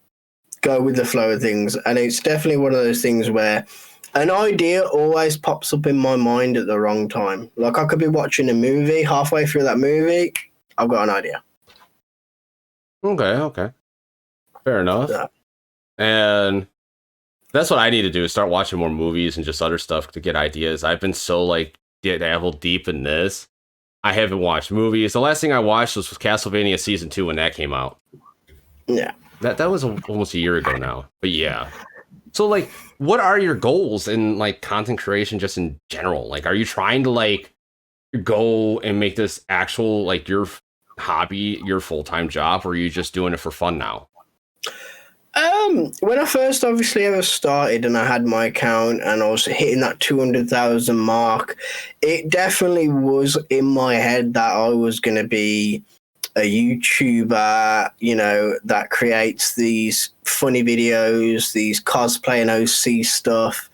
go with the flow of things. And it's definitely one of those things where an idea always pops up in my mind at the wrong time. Like, I could be watching a movie, halfway through that movie, I've got an idea. Okay. Fair enough. Yeah. And that's what I need to do, is start watching more movies and just other stuff to get ideas. I've been so like dabbled deep in this. I haven't watched movies. The last thing I watched was Castlevania Season 2 when that came out. Yeah. That was almost a year ago now. But yeah. So like, what are your goals in like content creation just in general? Like, are you trying to like go and make this actual like your hobby, your full-time job, or are you just doing it for fun now? When I first obviously ever started and I had my account and I was hitting that 200,000 mark, it definitely was in my head that I was going to be a YouTuber, that creates these funny videos, these cosplay and OC stuff,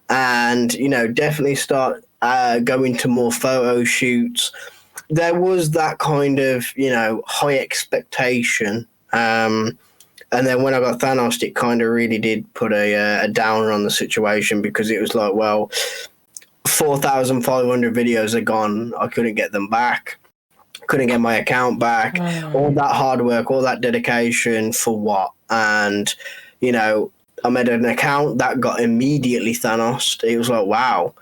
and, definitely start going to more photo shoots. There was that kind of, high expectation. And then when I got Thanos, it kind of really did put a downer on the situation, because it was like, well, 4,500 videos are gone. I couldn't get them back. Couldn't get my account back. All that hard work, all that dedication for what? And, I made an account that got immediately Thanos. It was like, wow.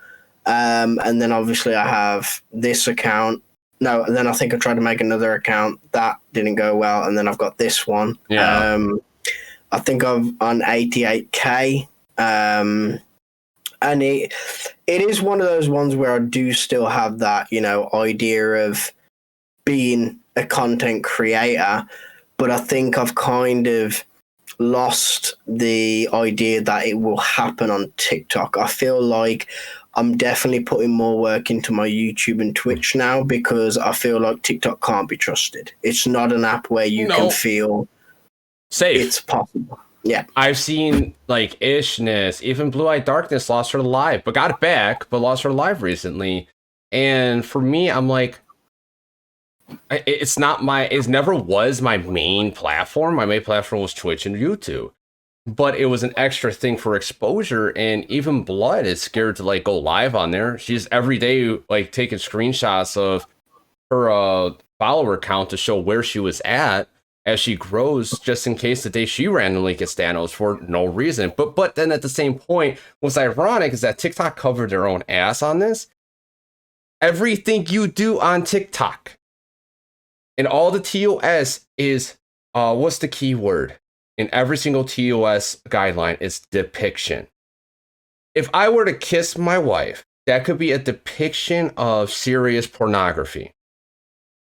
And then obviously I have this account. No, and then I think I tried to make another account. That didn't go well. And then I've got this one. Yeah. I think I'm on 88K. And it is one of those ones where I do still have that, idea of being a content creator. But I think I've kind of lost the idea that it will happen on TikTok. I feel like I'm definitely putting more work into my YouTube and Twitch now, because I feel like TikTok can't be trusted. It's not an app where you can feel safe. It's possible. Yeah. I've seen like Ishness, even Blue Eye Darkness lost her live, but got it back, but lost her live recently. And for me, I'm like, it never was my main platform. My main platform was Twitch and YouTube. But it was an extra thing for exposure, and even Blood is scared to like go live on there. She's every day like taking screenshots of her follower count to show where she was at as she grows, just in case the day she randomly gets Thanos for no reason. But then at the same point, what's ironic is that TikTok covered their own ass on this. Everything you do on TikTok and all the TOS is what's the key word? In every single TOS guideline is depiction. If I were to kiss my wife, that could be a depiction of serious pornography.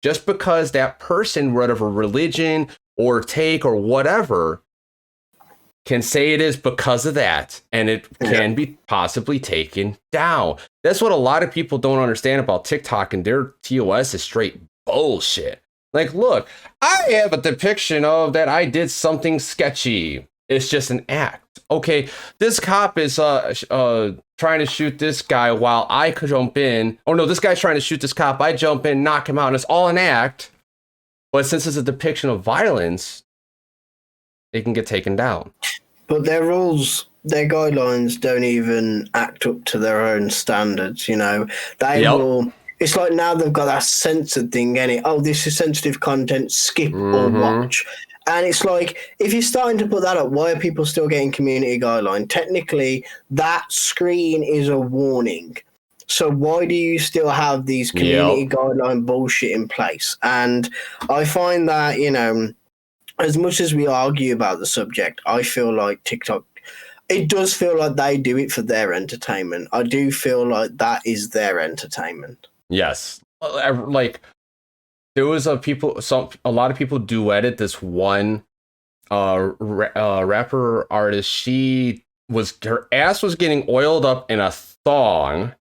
Just because that person, whatever religion or take or whatever, can say it is because of that, and it can be possibly taken down. That's what a lot of people don't understand about TikTok, and their TOS is straight bullshit. Like, look, I have a depiction of that I did something sketchy. It's just an act. Okay, this cop is trying to shoot this guy while I could jump in. Oh no, this guy's trying to shoot this cop. I jump in, knock him out, and it's all an act. But since it's a depiction of violence, it can get taken down. But their rules, their guidelines don't even act up to their own standards, you know. They will... It's like now they've got that censored thing, innit? Oh, this is sensitive content, skip or watch. And it's like, if you're starting to put that up, why are people still getting community guideline? Technically, that screen is a warning. So why do you still have these community guideline bullshit in place? And I find that, you know, as much as we argue about the subject, I feel like TikTok, it does feel like they do it for their entertainment. I do feel like that is their entertainment. Yes. Like, there was a lot of people duetted this one rapper artist. Her ass was getting oiled up in a thong,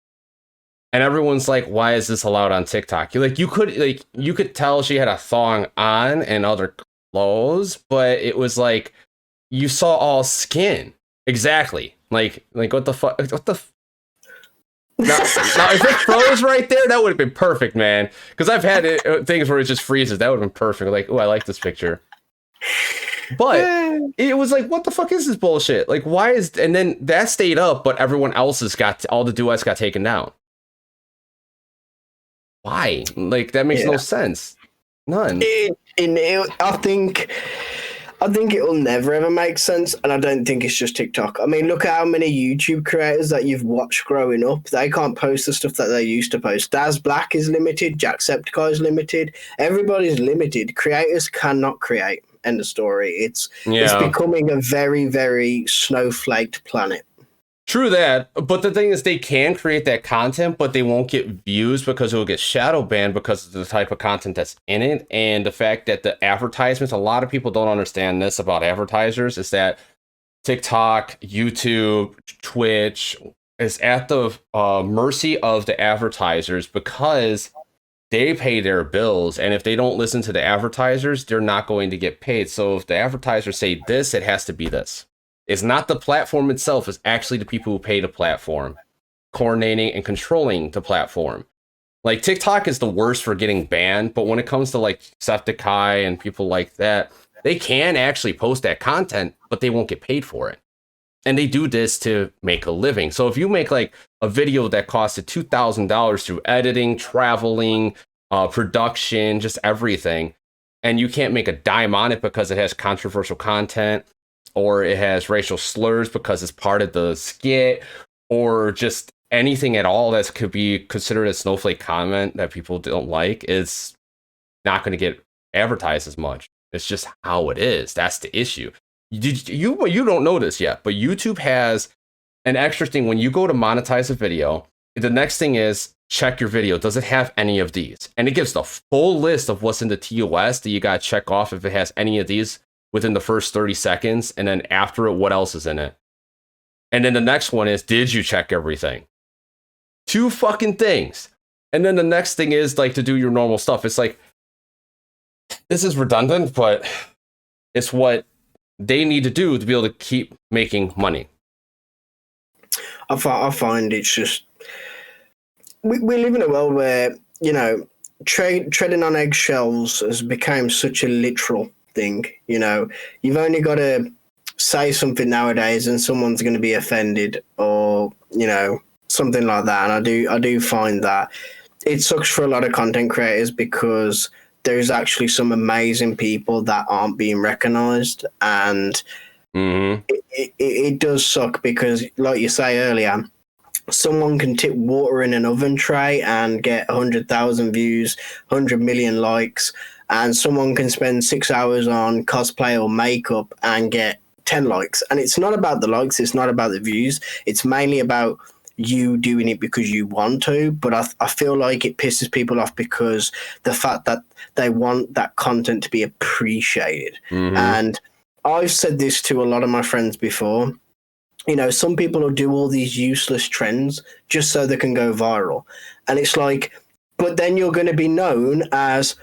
and everyone's like, why is this allowed on TikTok? You could tell she had a thong on and other clothes, but it was like you saw all skin. Exactly. Like what the fuck? Now, if it froze right there, that would have been perfect, man. Because I've had things where it just freezes. That would have been perfect. Like, oh, I like this picture. But it was like, what the fuck is this bullshit? Like, why is... And then that stayed up, but everyone else's all the duets got taken down. Why? Like, that makes no sense. None. I think it will never ever make sense, and I don't think it's just TikTok. I mean, look at how many YouTube creators that you've watched growing up. They can't post the stuff that they used to post. Daz Black is limited. Jacksepticeye is limited. Everybody's limited. Creators cannot create. End of story. It's becoming a very, very snowflaked planet. True that, but the thing is, they can create that content, but they won't get views because it will get shadow banned because of the type of content that's in it, and the fact that the advertisements. A lot of people don't understand this about advertisers is that TikTok, YouTube, Twitch is at the mercy of the advertisers because they pay their bills, and if they don't listen to the advertisers, they're not going to get paid. So if the advertisers say this, it has to be this. It's not the platform itself, it's actually the people who pay the platform, coordinating and controlling the platform. Like, TikTok is the worst for getting banned, but when it comes to like Jacksepticeye and people like that, they can actually post that content, but they won't get paid for it. And they do this to make a living. So if you make like a video that costed $2,000 through editing, traveling, production, just everything, and you can't make a dime on it because it has controversial content, or it has racial slurs because it's part of the skit, or just anything at all that could be considered a snowflake comment that people don't like, is not going to get advertised as much. It's just how it is. That's the issue. You don't know this yet, but YouTube has an extra thing. When you go to monetize a video, the next thing is check your video. Does it have any of these? And it gives the full list of what's in the TOS that you got to check off if it has any of these within the first 30 seconds, and then after it, what else is in it? And then the next one is, did you check everything? 2 fucking things. And then the next thing is like to do your normal stuff. It's like, this is redundant, but it's what they need to do to be able to keep making money. I find it's just, we live in a world where, you know, treading on eggshells has become such a literal thing. You know, you've only got to say something nowadays and someone's going to be offended, or, you know, something like that. And I do find that it sucks for a lot of content creators because there's actually some amazing people that aren't being recognized, and it does suck because, like you say earlier, someone can tip water in an oven tray and get 100,000 views, 100 million likes, and someone can spend 6 hours on cosplay or makeup and get 10 likes. And it's not about the likes, it's not about the views, it's mainly about you doing it because you want to. But I feel like it pisses people off because the fact that they want that content to be appreciated. And I've said this to a lot of my friends before. You know, some people will do all these useless trends just so they can go viral. And it's like, but then you're going to be known as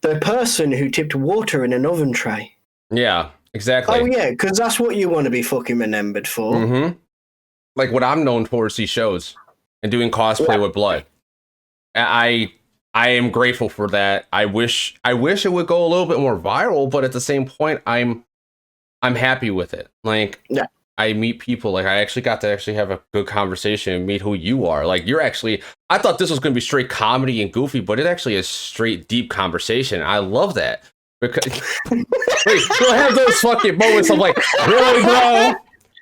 the person who tipped water in an oven tray. Yeah, exactly. Oh, yeah, because that's what you want to be fucking remembered for. Mm-hmm. Like what I'm known for is these shows and doing cosplay with blood. I am grateful for that. I wish it would go a little bit more viral, but at the same point, I'm happy with it. Like, I meet people. Like, I actually got to have a good conversation and meet who you are. Like, you're actually. I thought this was going to be straight comedy and goofy, but it actually is straight deep conversation. I love that because you'll have those fucking moments of like, really, bro,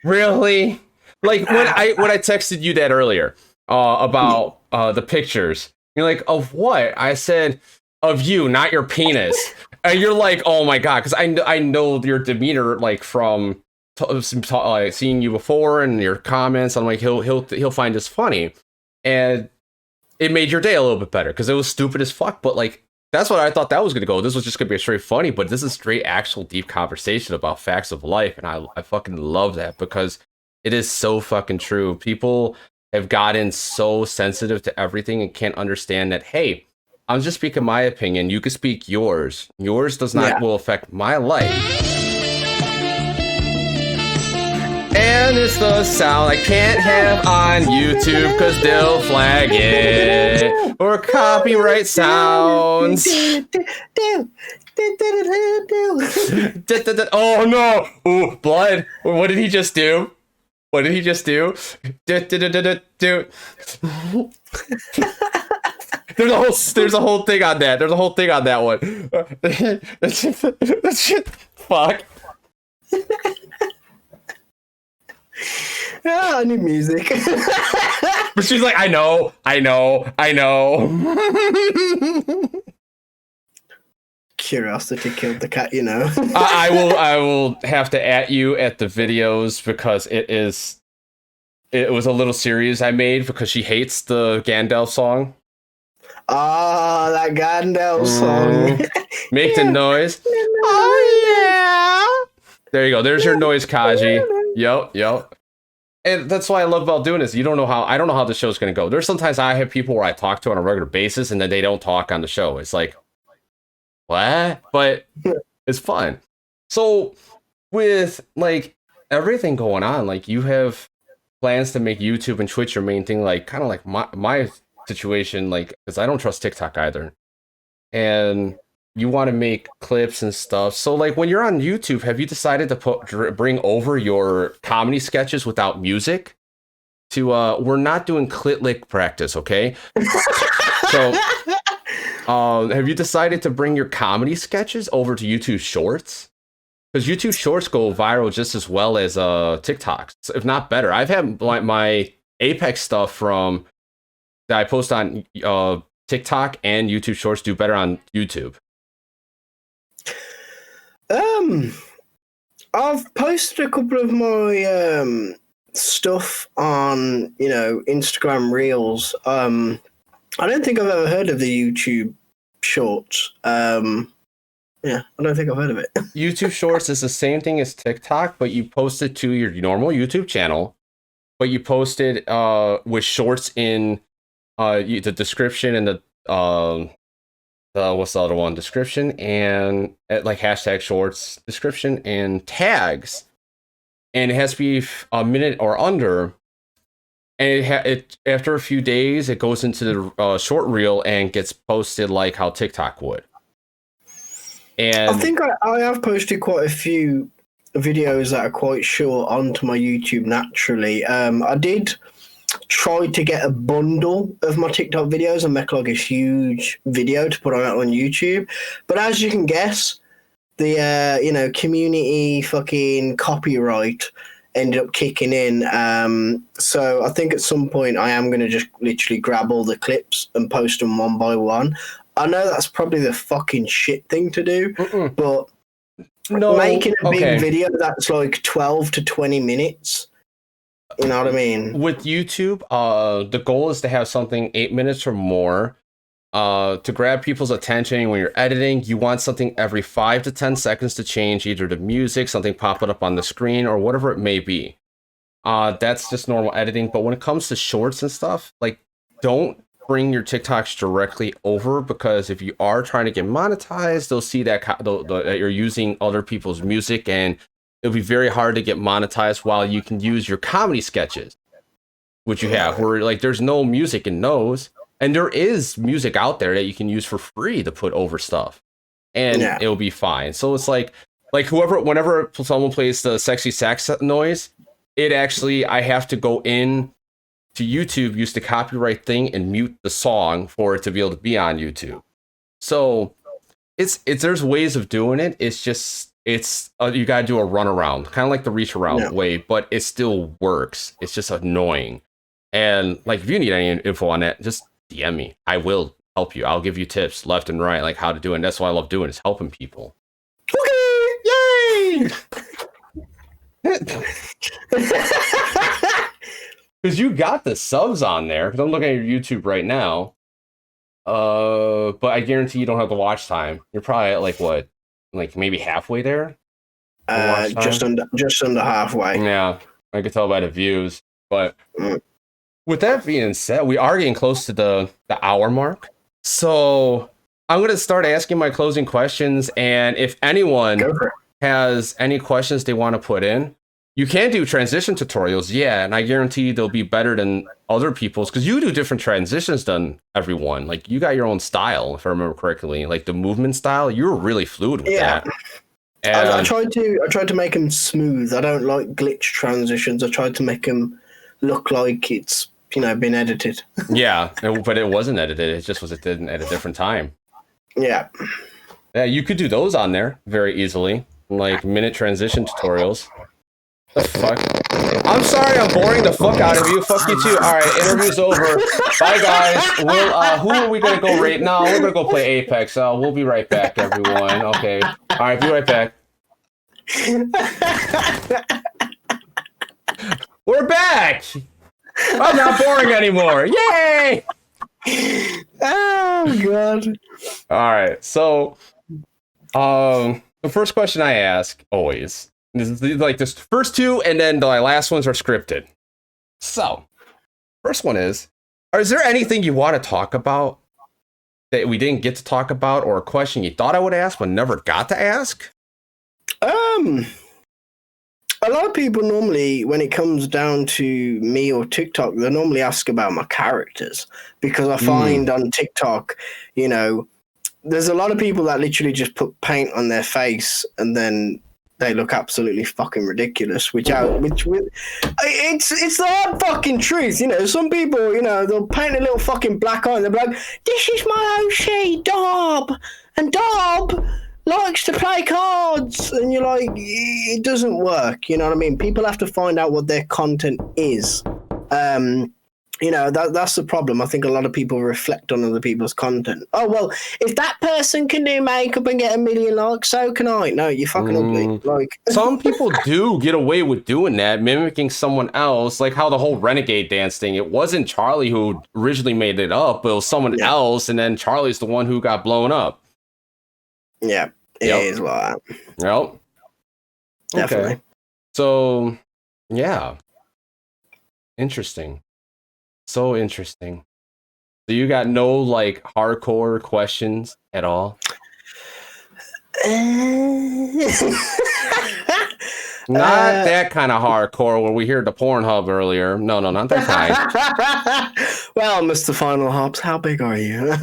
really. Like when I texted you that earlier about the pictures. You're like, of what? I said, of you, not your penis. And you're like, oh my god, because I know your demeanor like from seeing you before and your comments. I'm like, he'll find this funny, and it made your day a little bit better because it was stupid as fuck. But like, that's what I thought that was gonna go. This was just gonna be a straight funny, but this is straight actual deep conversation about facts of life, and I fucking love that because it is so fucking true. People have gotten so sensitive to everything and can't understand that, hey, I'm just speaking my opinion. You can speak yours. Yours does not will affect my life. And it's the sound I can't have on YouTube because they'll flag it. Or copyright sounds. Oh no! Ooh, blood. What did he just do? What did he just do? There's a whole thing on that. There's a whole thing on that one. That shit. Fuck. I need music. But she's like, I know. Curiosity killed the cat, you know. I will have to at you at the videos because it was a little series I made because she hates the Gandalf song. Oh, that Gandalf song. Make the noise. Oh yeah. There you go. There's your noise, Kaji. Yep. And that's why I love about doing this. I don't know how the show's gonna go. There's sometimes I have people where I talk to on a regular basis and then they don't talk on the show. It's like, what? But it's fun. So with like everything going on, like you have plans to make YouTube and Twitch your main thing, like kind of like my situation, like because I don't trust TikTok either. And you want to make clips and stuff. So like when you're on YouTube, have you decided to bring over your comedy sketches without music? We're not doing clit lick practice, okay? So have you decided to bring your comedy sketches over to YouTube Shorts? Because YouTube Shorts go viral just as well as TikTok, if not better. I've had my Apex stuff from that I post on TikTok and YouTube Shorts do better on YouTube. I've posted a couple of my stuff on, Instagram Reels. I don't think I've ever heard of the YouTube Shorts. Yeah, I don't think I've heard of it. YouTube Shorts is the same thing as TikTok, but you post it to your normal YouTube channel, but you post it with shorts in the description and the what's the other one? Description and like hashtag shorts, description and tags, and it has to be a minute or under. And it after a few days, it goes into the short reel and gets posted like how TikTok would. And I think I have posted quite a few videos that are quite short onto my YouTube naturally. I did try to get a bundle of my TikTok videos and make like a huge video to put on YouTube. But as you can guess, the community fucking copyright ended up kicking in. So I think at some point I am going to just literally grab all the clips and post them one by one. I know that's probably the fucking shit thing to do, but making a big video that's like 12 to 20 minutes, you know what I mean? With YouTube, the goal is to have something 8 minutes or more. To grab people's attention when you're editing, you want something every 5 to 10 seconds to change either the music, something popping up on the screen, or whatever it may be. That's just normal editing. But when it comes to shorts and stuff, like, don't bring your TikToks directly over, because if you are trying to get monetized, they'll see that that you're using other people's music, and it'll be very hard to get monetized while you can use your comedy sketches, which you have, where like there's no music in those. And there is music out there that you can use for free to put over stuff, and it'll be fine. So it's like whenever someone plays the sexy sax noise, it actually, I have to go in to YouTube, use the copyright thing, and mute the song for it to be able to be on YouTube. So it's there's ways of doing it. It's just you gotta do a runaround, kind of like the reach around way, but it still works. It's just annoying. And like, if you need any info on that, just DM me. I will help you. I'll give you tips left and right, like how to do it. And that's what I love doing, is helping people. Okay, yay! Because you got the subs on there. Because I'm looking at your YouTube right now. But I guarantee you don't have the watch time. You're probably at like what, like maybe halfway there. Just under halfway. Yeah, I could tell by the views. But with that being said, we are getting close to the hour mark. So I'm going to start asking my closing questions. And if anyone has any questions they want to put in, you can do transition tutorials. Yeah, and I guarantee they'll be better than other people's, because you do different transitions than everyone. Like, you got your own style, if I remember correctly. Like the movement style, you're really fluid with that. And I tried to make them smooth. I don't like glitch transitions. I tried to make them look like it's, been edited. Yeah, but it wasn't edited. It just was edited at a different time. Yeah. Yeah, you could do those on there very easily, like minute transition tutorials. The fuck? I'm sorry, I'm boring the fuck out of you. Fuck you too. All right, interview's over. Bye, guys. Who are we gonna go rate? No, we're gonna go play Apex. We'll be right back, everyone. Okay. All right, be right back. We're back. I'm not boring anymore. Yay! Oh god. All right. So, the first question I ask always is like this first two, and then the last ones are scripted. So, first one is there anything you want to talk about that we didn't get to talk about, or a question you thought I would ask but never got to ask? A lot of people normally, when it comes down to me or TikTok, they normally ask about my characters, because I find on TikTok, there's a lot of people that literally just put paint on their face and then they look absolutely fucking ridiculous. It's the hard fucking truth, Some people, they'll paint a little fucking black eye and they'll be like, "This is my OC, Dob, and Dob likes to play cards," and you're like, it doesn't work. You know what I mean? People have to find out what their content is. That's the problem. I think a lot of people reflect on other people's content. Oh, well, if that person can do makeup and get 1 million likes, so can I. No, you're fucking ugly. Like, some people do get away with doing that, mimicking someone else, like how the whole Renegade dance thing, it wasn't Charlie who originally made it up, but it was someone else, and then Charlie's the one who got blown up. Yeah, it is like that. Yep. Definitely. Okay. So, yeah. Interesting. So interesting. So you got no like hardcore questions at all? Not that kind of hardcore where we heard the Pornhub earlier. No, not that kind. Well, Mr. FinalHarps, how big are you?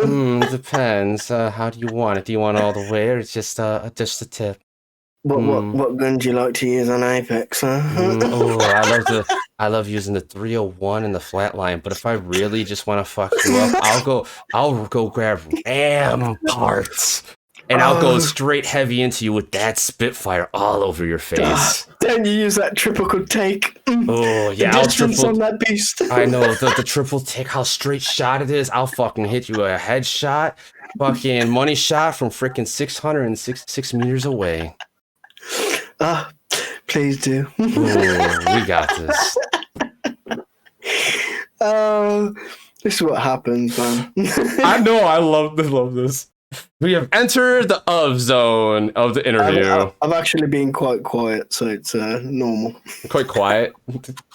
Depends. How do you want it? Do you want it all the way, or it's just a tip? What gun do you like to use on Apex? Huh? I love using the 301 and the flatline. But if I really just want to fuck you up, I'll go grab RAM parts. And I'll go straight heavy into you with that Spitfire all over your face. Then you use that triple take. Oh, yeah. I'll triple on that beast. I know, the triple take, how straight shot it is. I'll fucking hit you a headshot. Fucking money shot from freaking 606 meters away. Please do. Ooh, we got this. This is what happens, man. I know. I love this. We have entered the of zone of the interview. I've actually been quite quiet, so it's normal. Quite quiet.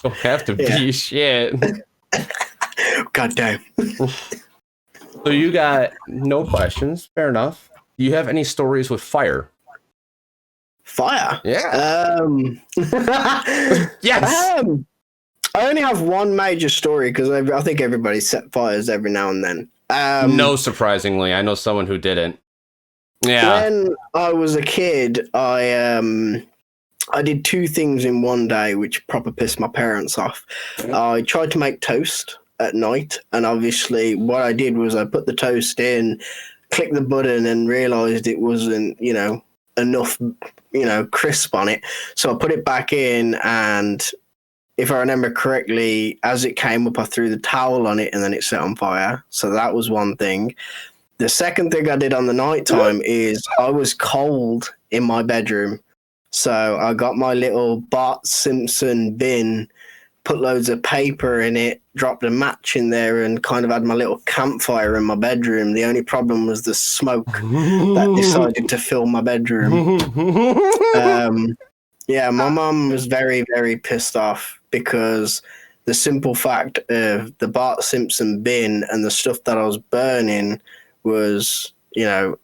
Don't have to be shit. God damn. So you got no questions. Fair enough. Do you have any stories with fire? Fire? Yeah. Yes. I only have one major story because I think everybody set fires every now and then. No, surprisingly, I know someone who didn't. Yeah. When I was a kid, I did two things in one day which proper pissed my parents off. I tried to make toast at night, and obviously what I did was I put the toast in, clicked the button, and realized it wasn't, enough, crisp on it. So I put it back in, and if I remember correctly, as it came up, I threw the towel on it and then it set on fire. So that was one thing. The second thing I did on the nighttime is I was cold in my bedroom. So I got my little Bart Simpson bin, put loads of paper in it, dropped a match in there, and kind of had my little campfire in my bedroom. The only problem was the smoke that decided to fill my bedroom. Yeah, my mum was very, very pissed off because the simple fact of the Bart Simpson bin and the stuff that I was burning was,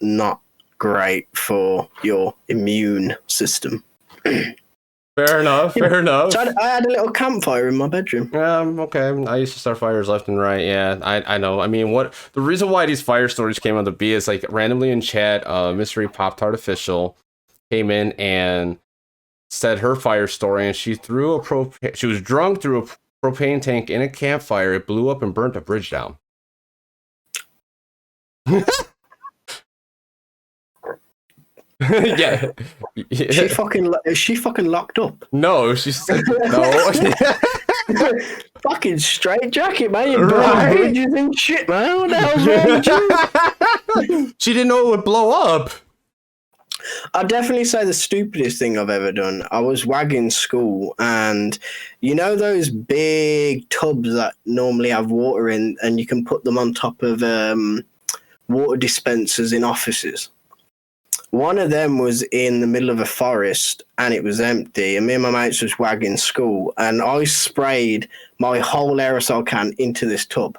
not great for your immune system. Fair enough. Fair enough. So I had a little campfire in my bedroom. Okay. I used to start fires left and right. Yeah, I know. I mean, the reason why these fire stories came on the B is like randomly in chat, Mystery Pop Tart Official came in and said her fire story, and she was drunk, threw a propane tank in a campfire. It blew up and burnt a bridge down. Yeah. Is she fucking locked up? No, she said no. Fucking straight jacket, man. You burn bridges and shit, man. What the hell's wrong with you? She didn't know it would blow up. I'd definitely say the stupidest thing I've ever done. I was wagging school, and those big tubs that normally have water in, and you can put them on top of water dispensers in offices. One of them was in the middle of a forest, and it was empty, and me and my mates was wagging school, and I sprayed my whole aerosol can into this tub.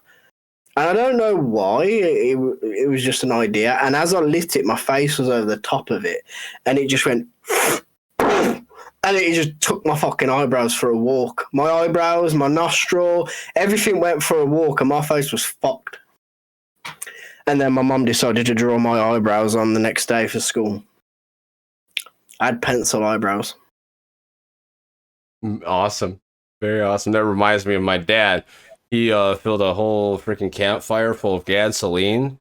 And I don't know why, it was just an idea. And as I lit it, my face was over the top of it. And it just went, and it just took my fucking eyebrows for a walk. My eyebrows, my nostril, everything went for a walk, and my face was fucked. And then my mum decided to draw my eyebrows on the next day for school. I had pencil eyebrows. Awesome. Very awesome. That reminds me of my dad. He filled a whole freaking campfire full of gasoline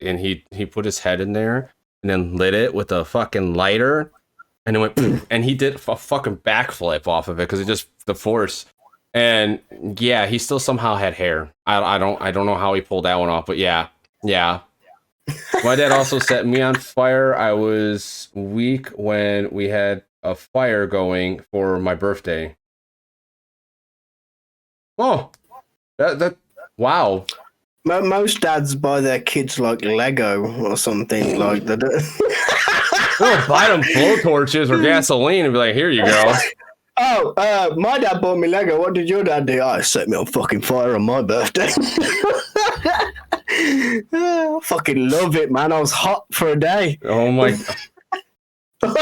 and he put his head in there and then lit it with a fucking lighter, and it went and he did a fucking backflip off of it because it just the force. And yeah, he still somehow had hair. I don't know how he pulled that one off, but yeah. My dad also set me on fire. I was weak when we had a fire going for my birthday. Oh. That wow. Most dads buy their kids like Lego or something like that. They'll buy them blowtorches or gasoline and be like, here you go. My dad bought me Lego. What did your dad do? I set me on fucking fire on my birthday. I fucking love it, man. I was hot for a day. Oh my god. Oh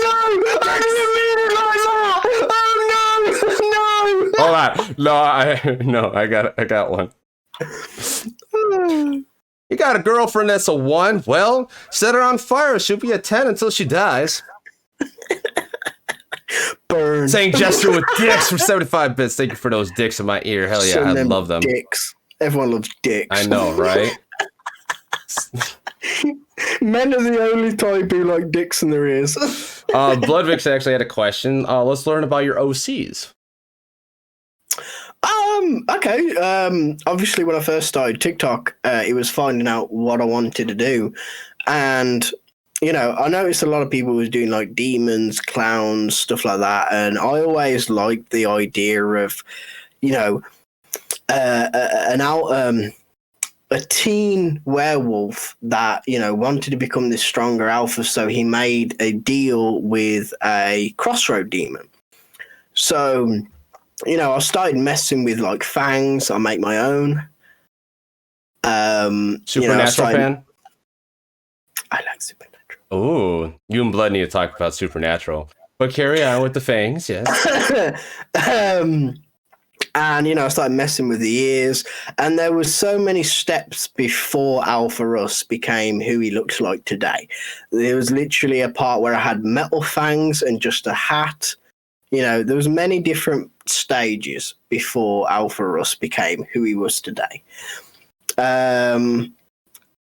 no! I didn't mean it like that! Oh no! No! Hold on. I got one. You got a girlfriend that's a 1? Well, set her on fire. She'll be a 10 until she dies. Burn. Saying gesture with dicks for 75 bits. Thank you for those dicks in my ear. Hell yeah, I love them. Dicks. Everyone loves dicks. I know, right? Men are the only type who like dicks in their ears. Bloodvix actually had a question. Let's learn about your OCs. Okay. Obviously, when I first started TikTok, it was finding out what I wanted to do. And, I noticed a lot of people was doing like demons, clowns, stuff like that. And I always liked the idea of, an out a teen werewolf that wanted to become this stronger alpha, so he made a deal with a crossroad demon. So I started messing with like fangs. I make my own. Supernatural fan? I like Supernatural. Oh, you and Blood need to talk about Supernatural. But carry on with the fangs, yes. And I started messing with the ears, and there was so many steps before Alpha Russ became who he looks like today. There was literally a part where I had metal fangs and just a hat. There was many different stages before Alpha Russ became who he was today.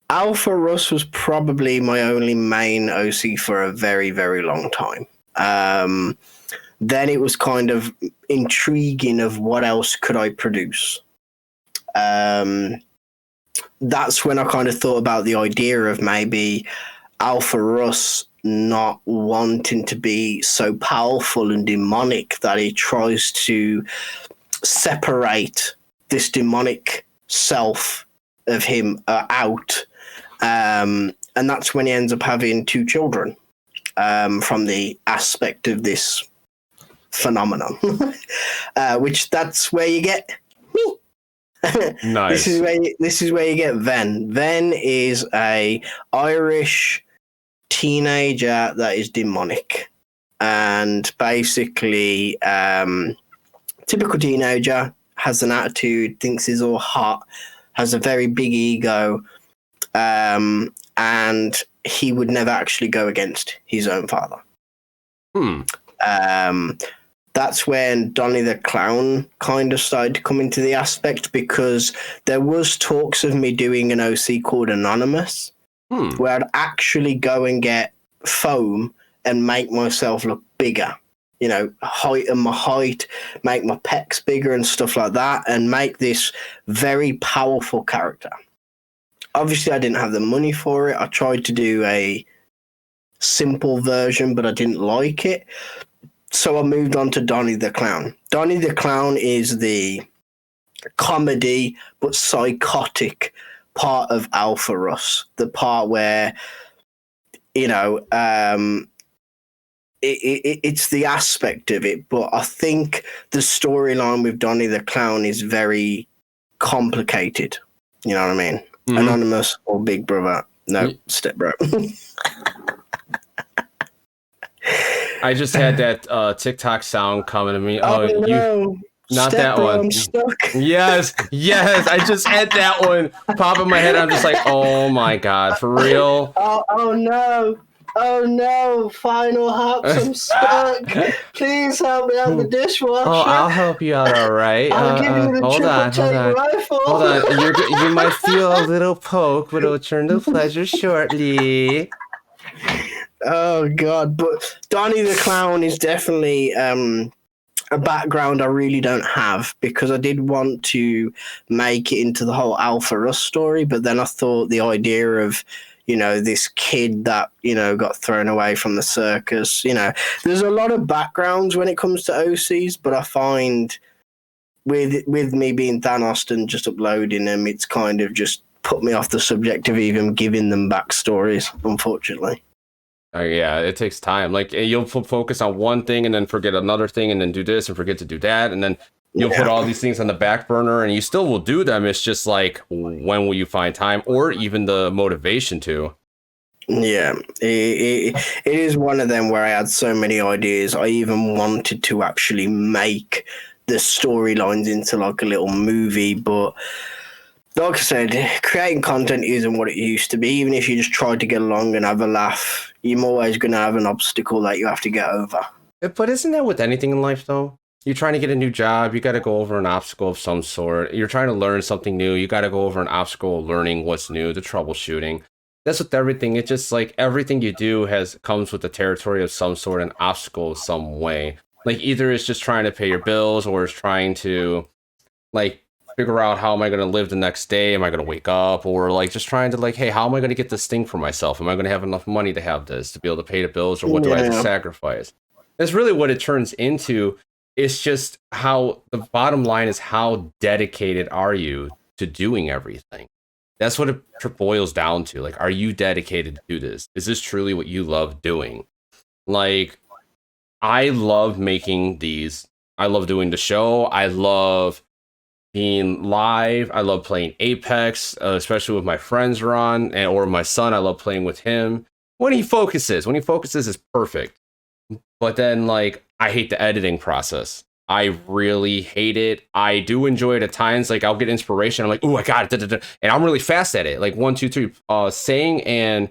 Alpha Russ was probably my only main OC for a very, very long time. Then it was kind of intriguing of what else could I produce. That's when I kind of thought about the idea of maybe Alpha Russ not wanting to be so powerful and demonic that he tries to separate this demonic self of him out. And that's when he ends up having 2 children from the aspect of this phenomenon, which that's where you get me. Nice. This is where you get Ven. Ven is a Irish teenager that is demonic, and basically typical teenager, has an attitude, thinks he's all hot, has a very big ego, and he would never actually go against his own father. That's when Donnie the Clown kind of started to come into the aspect, because there was talks of me doing an OC called Anonymous, where I'd actually go and get foam and make myself look bigger, heighten my height, make my pecs bigger and stuff like that, and make this very powerful character. Obviously, I didn't have the money for it. I tried to do a simple version, but I didn't like it. So I moved on to Donnie the Clown. Donnie the Clown is the comedy but psychotic part of Alpha Russ. The part where, it's the aspect of it. But I think the storyline with Donnie the Clown is very complicated. You know what I mean? Mm-hmm. Anonymous or Big Brother. No, Step Bro. I just had that TikTok sound coming to me. Oh no. Not Step that Bro, one. I'm stuck. Yes. I just had that one pop in my head. I'm just like, oh my God, for real? Oh no. Oh no, FinalHarps, I'm stuck. Please help me out the dishwasher. Oh, I'll help you out, all right. I'll give you the triple rifle. Hold on. You might feel a little poke, but it'll turn to pleasure shortly. Oh God, but Donnie the Clown is definitely a background I really don't have, because I did want to make it into the whole Alpha Russ story, but then I thought the idea of this kid that, got thrown away from the circus, there's a lot of backgrounds when it comes to OCs, but I find with me being Thanos and just uploading them, it's kind of just put me off the subject of even giving them backstories, unfortunately. Yeah, it takes time. Like, you'll focus on one thing and then forget another thing and then do this and forget to do that. And then you'll put all these things on the back burner, and you still will do them. It's just like, when will you find time or even the motivation to? Yeah, it is one of them where I had so many ideas. I even wanted to actually make the storylines into like a little movie, but like I said, creating content isn't what it used to be. Even if you just try to get along and have a laugh, you're always going to have an obstacle that you have to get over. But isn't that with anything in life, though? You're trying to get a new job, you got to go over an obstacle of some sort. You're trying to learn something new, you got to go over an obstacle of learning what's new, the troubleshooting. That's with everything. It's just like everything you do comes with the territory of some sort, an obstacle of some way. Like, either it's just trying to pay your bills, or it's trying to like figure out, how am I going to live the next day? Am I going to wake up? Or like just trying to like, hey, how am I going to get this thing for myself? Am I going to have enough money to have this, to be able to pay the bills, or what do I have to sacrifice? That's really what it turns into. it's just how the bottom line is, how dedicated are you to doing everything? That's what it boils down to. Like, are you dedicated to do this? Is this truly what you love doing? Like, I love making these. I love doing the show. I love being live. I love playing Apex, especially with my friends Ron or my son. I love playing with him. When he focuses, is perfect. But then, like, I hate the editing process. I really hate it. I do enjoy it at times. Like, I'll get inspiration. I'm like, oh, I got it. Da, da, da. And I'm really fast at it. Like, 1, 2, 3. Sang and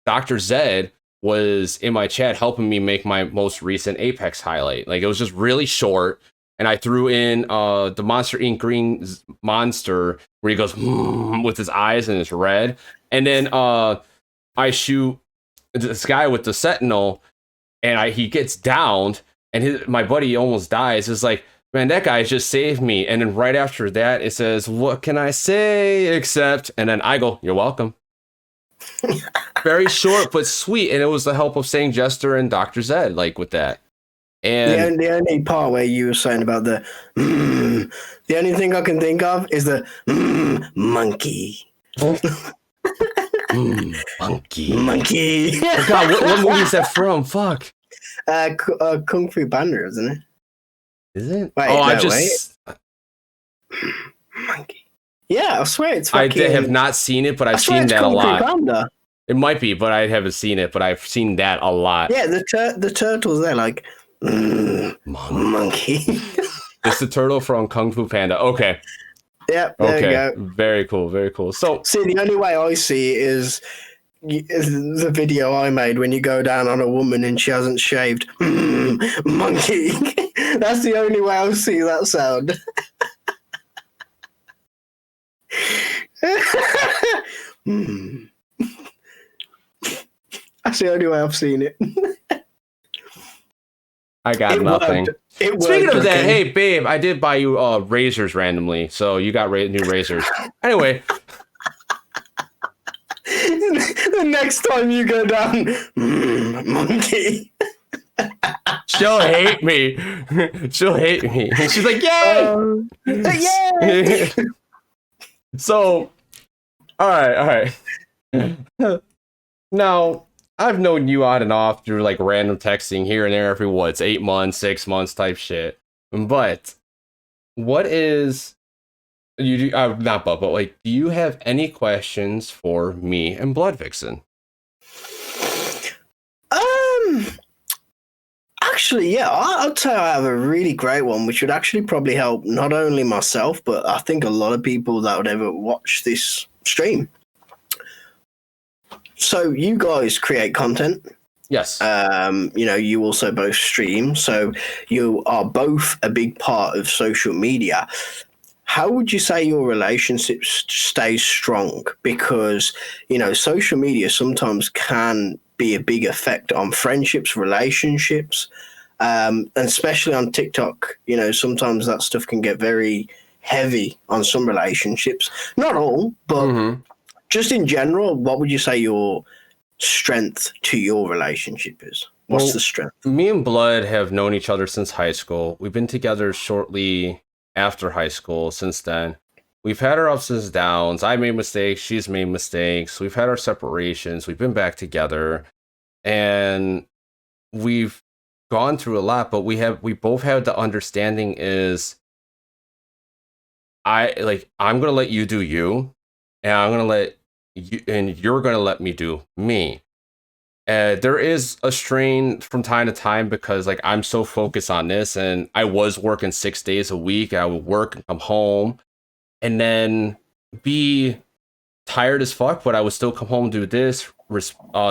Dr. Zed was in my chat helping me make my most recent Apex highlight. Like, it was just really short. And I threw in the Monster Inc. Green monster where he goes with his eyes and it's red. And then I shoot this guy with the Sentinel and he gets downed and my buddy almost dies. It's like, man, that guy just saved me. And then right after that, it says, what can I say except, and then I go, you're welcome. Very short, but sweet. And it was the help of saying Jester and Dr. Zed, like with that. And the only part where you were saying about the only thing I can think of is the monkey. Monkey. Oh God, what movie is that from? Fuck. Kung Fu Panda, isn't it? Is it? Wait, oh, no, monkey. Yeah, I swear it's fucking... I have not seen it, but I've seen that Kung a lot. Fu Panda. It might be, but I haven't seen it, but I've seen that a lot. Yeah, the turtles, they're like, monkey. It's the turtle from Kung Fu Panda. Okay. Yep, there you go. Very cool, very cool. So, see, the only way I see it is the video I made when you go down on a woman and she hasn't shaved. Monkey. That's the only way I'll see that sound. That's the only way I've seen it. I got nothing. Speaking of that, hey babe, I did buy you razors randomly, so you got new razors. Anyway, the next time you go down, monkey. She'll hate me. She'll hate me. She's like, yay! Yay! So, all right. Now, I've known you on and off through like random texting here and there every 8 months, 6 months type shit. But what is you do? Not but like, do you have any questions for me and Blood Vixen? Actually, yeah, I'd say I have a really great one, which would actually probably help not only myself, but I think a lot of people that would ever watch this stream. So you guys create content. Yes. You also both stream, so you are both a big part of social media. How would you say your relationship stays strong? Because, social media sometimes can be a big effect on friendships, relationships, and especially on TikTok. Sometimes that stuff can get very heavy on some relationships. Not all, but just in general, what would you say your strength to your relationship is? What's the strength? Me and Blood have known each other since high school. We've been together shortly after high school since then. We've had our ups and downs. I made mistakes. She's made mistakes. We've had our separations. We've been back together. And we've gone through a lot, but we both have the understanding is I'm going to let you do you, and I'm going to let you, and you're going to let me do me. There is a strain from time to time because I'm so focused on this, and I was working 6 days a week. I would work and come home and then be tired as fuck, but I would still come home, do this,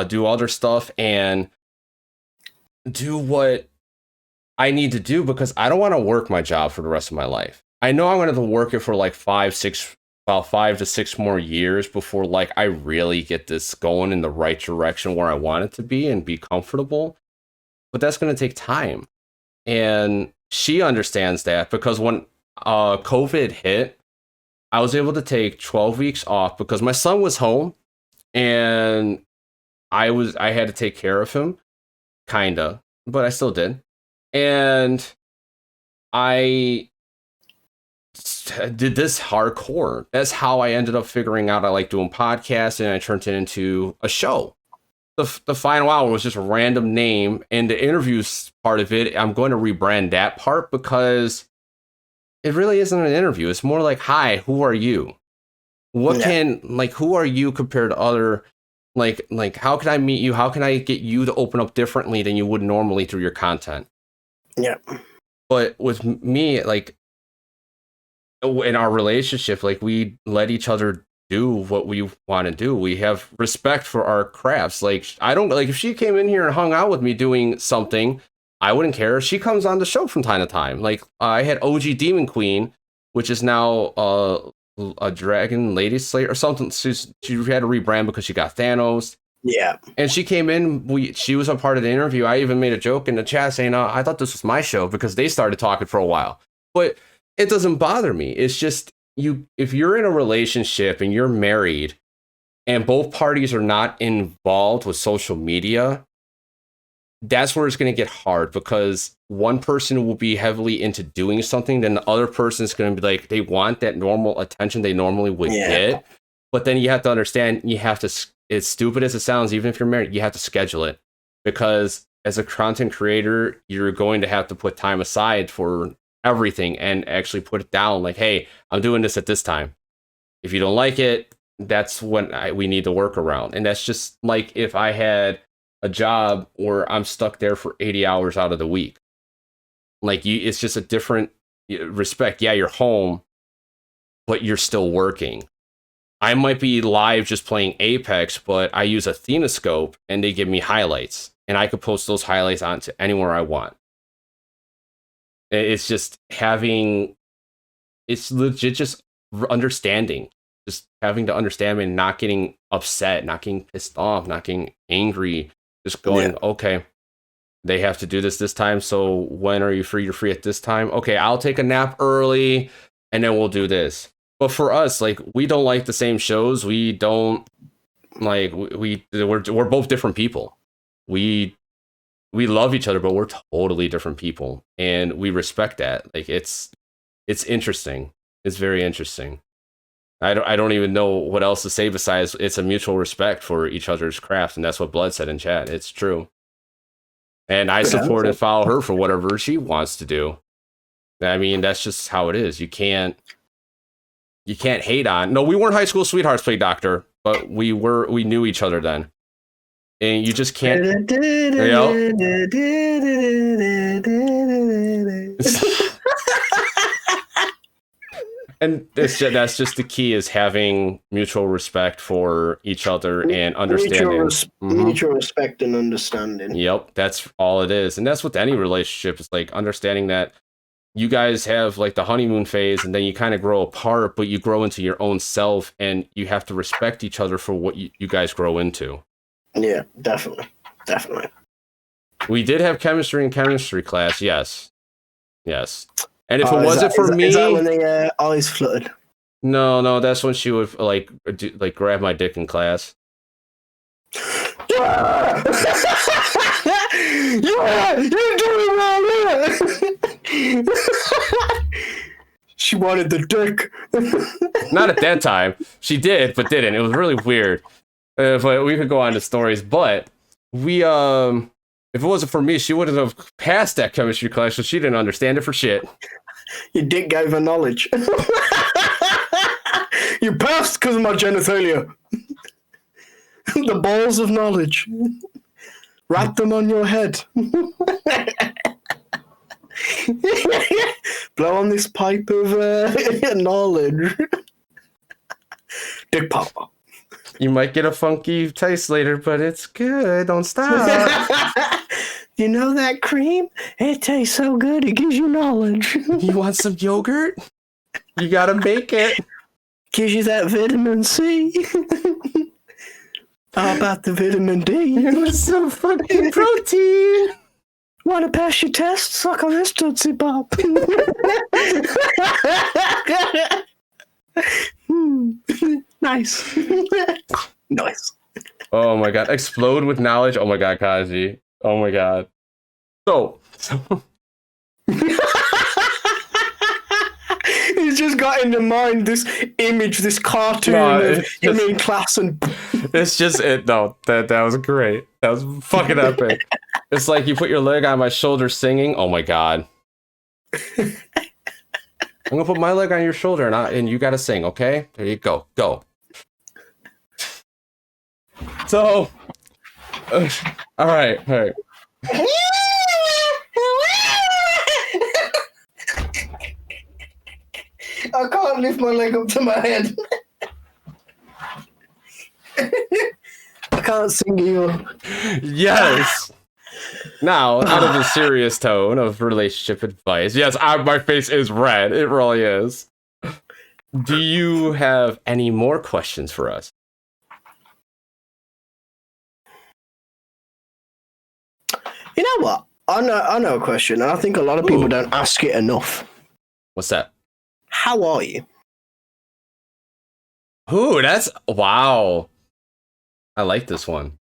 do other stuff, and do what I need to do because I don't want to work my job for the rest of my life. I know I'm going to work it for 5 to 6 more years before I really get this going in the right direction where I want it to be and be comfortable. But that's going to take time. And she understands that because when COVID hit, I was able to take 12 weeks off because my son was home and I had to take care of him, kinda, but I still did. And I did this hardcore. That's how I ended up figuring out I like doing podcasts, and I turned it into a show. The final hour was just a random name, and the interviews part of it, I'm going to rebrand that part because it really isn't an interview. It's more like, hi, who are you? Who are you compared to other, like, how can I meet you? How can I get you to open up differently than you would normally through your content? Yeah. But with me, like, in our relationship, like, we let each other do what we want to do. We have respect for our crafts. Like, I don't, like, if she came in here and hung out with me doing something, I wouldn't care. She comes on the show from time to time. Like, I had OG Demon Queen, which is now a Dragon Lady Slayer or something. She had to rebrand because she got Thanos. Yeah. And she came in, she was a part of the interview. I even made a joke in the chat saying, I thought this was my show, because they started talking for a while. But it doesn't bother me. It's just, if you're in a relationship and you're married and both parties are not involved with social media, that's where it's going to get hard, because one person will be heavily into doing something, then the other person is going to be like, they want that normal attention they normally would get. But then you have to understand, you have to, as stupid as it sounds, even if you're married, you have to schedule it, because as a content creator, you're going to have to put time aside for everything and actually put it down. Like, hey, I'm doing this at this time. If you don't like it, that's when we need to work around. And that's just like if I had a job where I'm stuck there for 80 hours out of the week. Like, it's just a different respect. Yeah, you're home, but you're still working. I might be live just playing Apex, but I use Athenoscope and they give me highlights, and I could post those highlights onto anywhere I want. It's just it's legit just understanding, just having to understand and not getting upset, not getting pissed off, not getting angry, just going, okay, they have to do this time. So when are you free? You're free at this time. Okay, I'll take a nap early and then we'll do this. But for us, like, we don't like the same shows. We don't like, we're both different people. We love each other, but we're totally different people, and we respect that. Like, it's interesting. It's very interesting. I don't even know what else to say besides it's a mutual respect for each other's craft, and that's what Blood said in chat. It's true. And I support and follow her for whatever she wants to do. I mean, that's just how it is. You can't hate on. No, we weren't high school sweethearts, Play Doctor, but we knew each other then. And you just can't. And that's just the key, is having mutual respect for each other and understanding. Mutual respect and understanding. Yep, that's all it is. And that's with any relationship. It's like understanding that you guys have like the honeymoon phase, and then you kind of grow apart, but you grow into your own self, and you have to respect each other for what you guys grow into. Yeah, definitely. We did have chemistry in chemistry class, yes. And if it wasn't for me, is that when the eyes fluttered? No, that's when she would like grab my dick in class. Yeah, you're doing that. She wanted the dick. Not at that time. She did, but didn't. It was really weird. But we could go on to stories. But we, if it wasn't for me, she wouldn't have passed that chemistry class, so she didn't understand it for shit. Your dick gave her knowledge. You passed because of my genitalia. The balls of knowledge. Wrap them on your head. Blow on this pipe of knowledge. Dick pop. You might get a funky taste later, but it's good. Don't stop. You know that cream? It tastes so good. It gives you knowledge. You want some yogurt? You gotta make it. Gives you that vitamin C. How about the vitamin D? And some fucking protein. Want to pass your test? Suck on this Tootsie Pop. Nice. Nice. Oh my god. Explode with knowledge. Oh my god, Kaji. Oh my god. So got in the mind this image, this cartoon of him in class and... It's just it. No, that was great. That was fucking epic. It's like you put your leg on my shoulder singing. Oh my god. I'm gonna put my leg on your shoulder and you gotta sing, okay? There you go. Go. So, all right. I can't lift my leg up to my head. I can't sing you. Yes. Now, out of the serious tone of relationship advice, yes, my face is red. It really is. Do you have any more questions for us? You know what? I know a question, and I think a lot of people don't ask it enough. What's that? How are you? Ooh, that's wow. I like this one.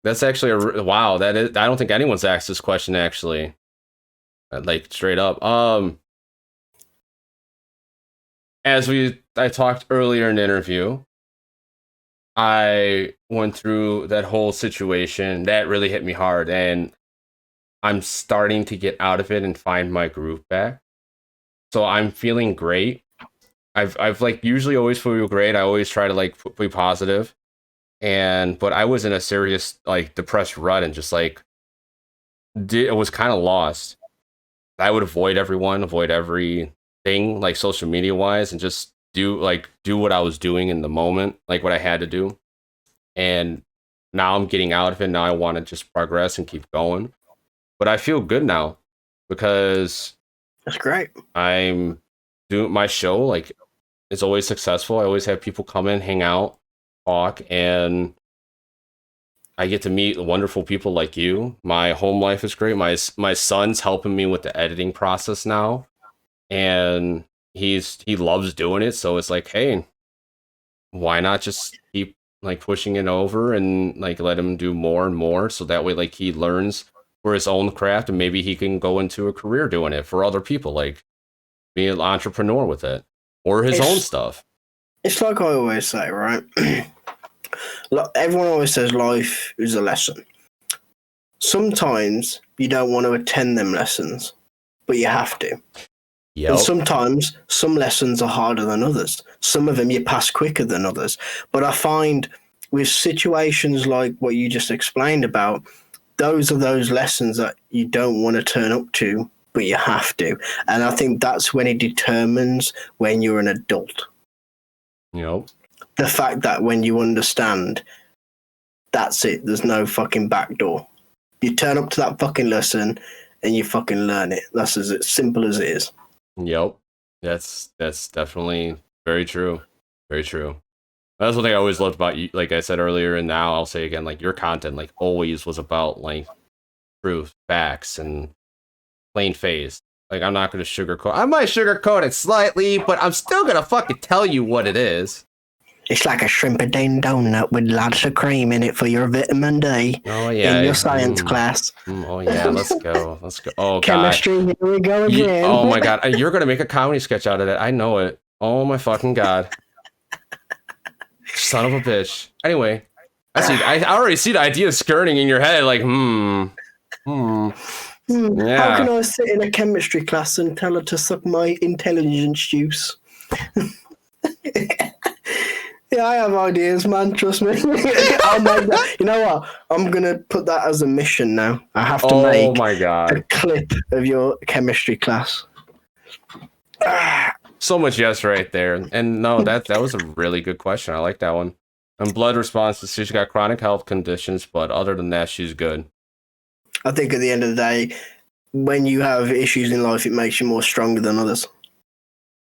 That's actually wow. That is. I don't think anyone's asked this question actually. Like straight up. As I talked earlier in the interview, I went through that whole situation. That really hit me hard, and I'm starting to get out of it and find my groove back. So I'm feeling great. I've like usually always feel great. I always try to like be positive. But I was in a serious like depressed rut and just like I was kind of lost. I would avoid everything like social media wise, and just do what I was doing in the moment, like what I had to do. And now I'm getting out of it. Now I want to just progress and keep going. But I feel good now because that's great. I'm doing my show, like it's always successful. I always have people come in, hang out, talk, and I get to meet wonderful people like you. My home life is great. My son's helping me with the editing process now, and he loves doing it. So it's like, hey, why not just keep like pushing it over and like let him do more and more, so that way like he learns for his own craft, and maybe he can go into a career doing it for other people, like being an entrepreneur with it or his own stuff. It's like I always say, right? Everyone always says life is a lesson. Sometimes you don't want to attend them lessons, but you have to. Yep. And sometimes some lessons are harder than others. Some of them you pass quicker than others. But I find with situations like what you just explained about, those are those lessons that you don't want to turn up to, but you have to. And I think that's when it determines when you're an adult. Yep. The fact that when you understand, that's it. There's no fucking back door. You turn up to that fucking lesson and you fucking learn it. That's as simple as it is. Yep. That's definitely very true. Very true. That's one thing I always loved about you, like I said earlier, and now I'll say again, like your content like always was about like truth, facts, and plain face. Like I'm not gonna sugarcoat. I might sugarcoat it slightly, but I'm still gonna fucking tell you what it is. It's like a shrimp-a-ding donut with lots of cream in it for your vitamin D. Oh yeah, in your science class. Oh yeah, let's go. Oh chemistry, god, here we go again. Oh my god, you're gonna make a comedy sketch out of that. I know it. Oh my fucking god. Son of a bitch. Anyway, I already see the idea skirting in your head. Like, Yeah. How can I sit in a chemistry class and tell her to suck my intelligence juice? Yeah, I have ideas, man. Trust me. I'll make that. You know what? I'm gonna put that as a mission now. I have to make my god. a clip of your chemistry class. So much yes right there. And no, that was a really good question. I like that one. And blood responses, she's got chronic health conditions, but other than that, she's good. I think at the end of the day, when you have issues in life, it makes you more stronger than others.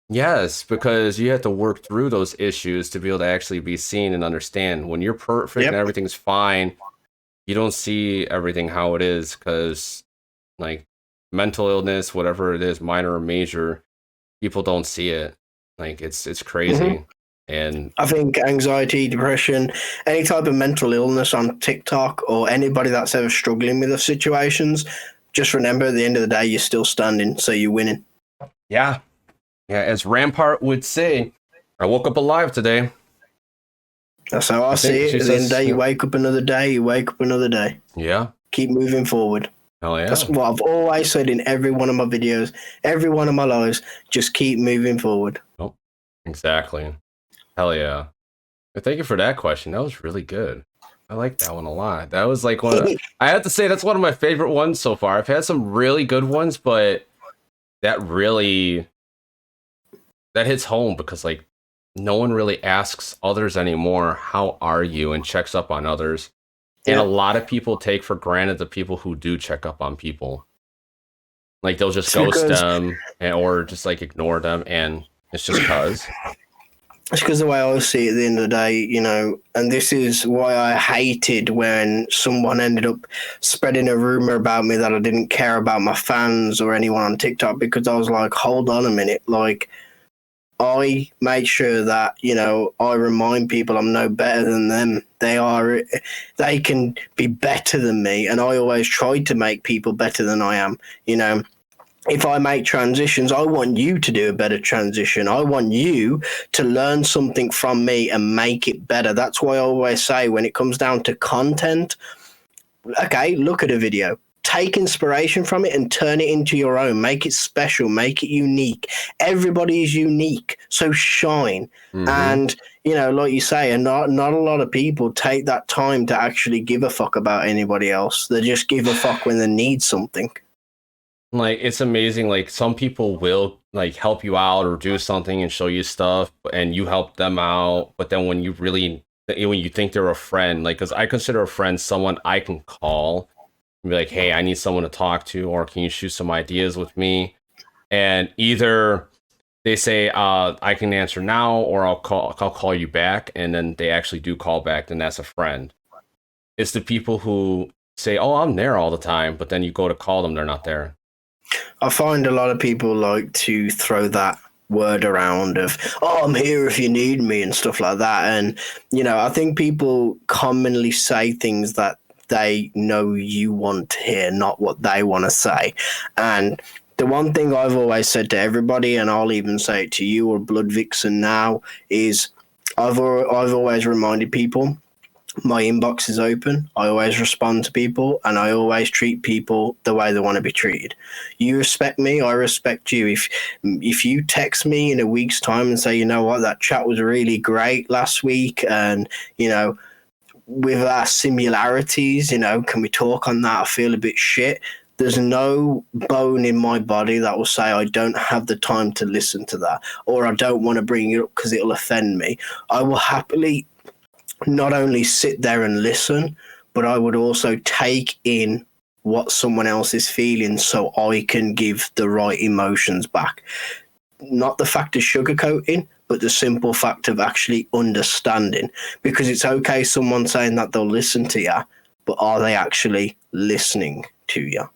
Yes, because you have to work through those issues to be able to actually be seen and understand. When you're perfect and everything's fine, you don't see everything how it is, because like mental illness, whatever it is, minor or major, people don't see it. Like it's crazy. Mm-hmm. And I think anxiety, depression, any type of mental illness on TikTok, or anybody that's ever struggling with the situations, just remember at the end of the day, you're still standing, so you're winning. Yeah. Yeah, as Rampart would say, I woke up alive today. That's how I see it. At the end of the day, you wake up another day, you wake up another day. Yeah. Keep moving forward. Hell yeah. That's what I've always said in every one of my videos, every one of my lives. Just keep moving forward. Oh, exactly. Hell yeah. But thank you for that question. That was really good. I like that one a lot. That was like one of I have to say that's one of my favorite ones so far. I've had some really good ones, but that really that hits home because like no one really asks others anymore, how are you, and checks up on others. And a lot of people take for granted the people who do check up on people. Like they'll just ghost them or just like ignore them, and it's just cause. It's because the way I see it at the end of the day, you know, and this is why I hated when someone ended up spreading a rumor about me that I didn't care about my fans or anyone on TikTok, because I was like, hold on a minute, like, I make sure that, you know, I remind people I'm no better than them. They can be better than me, and I always try to make people better than I am, you know. If I make transitions, I want you to do a better transition. I want you to learn something from me and make it better. That's why I always say when it comes down to content, okay, look at a video, take inspiration from it and turn it into your own. Make it special, make it unique. Everybody is unique, so shine. Mm-hmm. And, you know, like you say, and not a lot of people take that time to actually give a fuck about anybody else. They just give a fuck when they need something. Like, it's amazing. Like, some people will like help you out or do something and show you stuff, and you help them out. But then when you think they're a friend, like, because I consider a friend someone I can call and be like, hey, I need someone to talk to, or can you shoot some ideas with me? And either they say, I can answer now, or I'll call you back, and then they actually do call back, then that's a friend. It's the people who say, oh, I'm there all the time, but then you go to call them, they're not there. I find a lot of people like to throw that word around of, oh, I'm here if you need me and stuff like that. And, you know, I think people commonly say things that they know you want to hear, not what they want to say. And the one thing I've always said to everybody, and I'll even say it to you or Blood Vixen now, is I've always reminded people, my inbox is open. I always respond to people, and I always treat people the way they want to be treated. You respect me, I respect you. If you text me in a week's time and say, you know what, that chat was really great last week, and, you know, with our similarities, you know, can we talk on that? I feel a bit shit. There's no bone in my body that will say I don't have the time to listen to that, or I don't want to bring it up because it'll offend me. I will happily not only sit there and listen, but I would also take in what someone else is feeling so I can give the right emotions back. Not the fact of sugarcoating, but the simple fact of actually understanding. Because it's okay someone saying that they'll listen to you, but are they actually listening to you?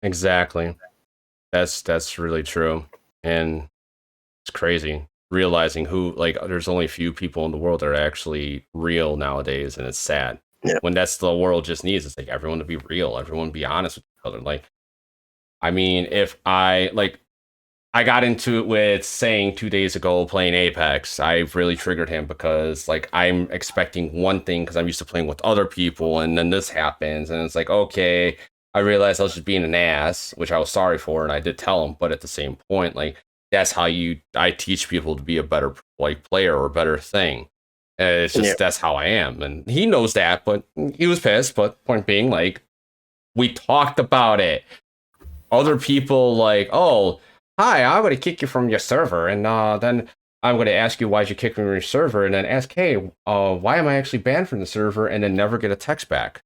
Exactly. That's really true. And it's crazy realizing who, like, there's only a few people in the world that are actually real nowadays, and it's sad. Yeah. When that's the world just needs. It's like everyone to be real, everyone be honest with each other. Like, I mean, if I got into it with saying 2 days ago playing Apex, I've really triggered him because like I'm expecting one thing because I'm used to playing with other people, and then this happens, and it's like, okay, I realized I was just being an ass, which I was sorry for, and I did tell him, but at the same point, like, that's how I teach people to be a better like player or a better thing. It's just, that's how I am. And he knows that, but he was pissed. But point being, like, we talked about it. Other people like, oh, hi, I'm going to kick you from your server. And then I'm going to ask you, why'd you kick me from your server? And then ask, hey, why am I actually banned from the server? And then never get a text back.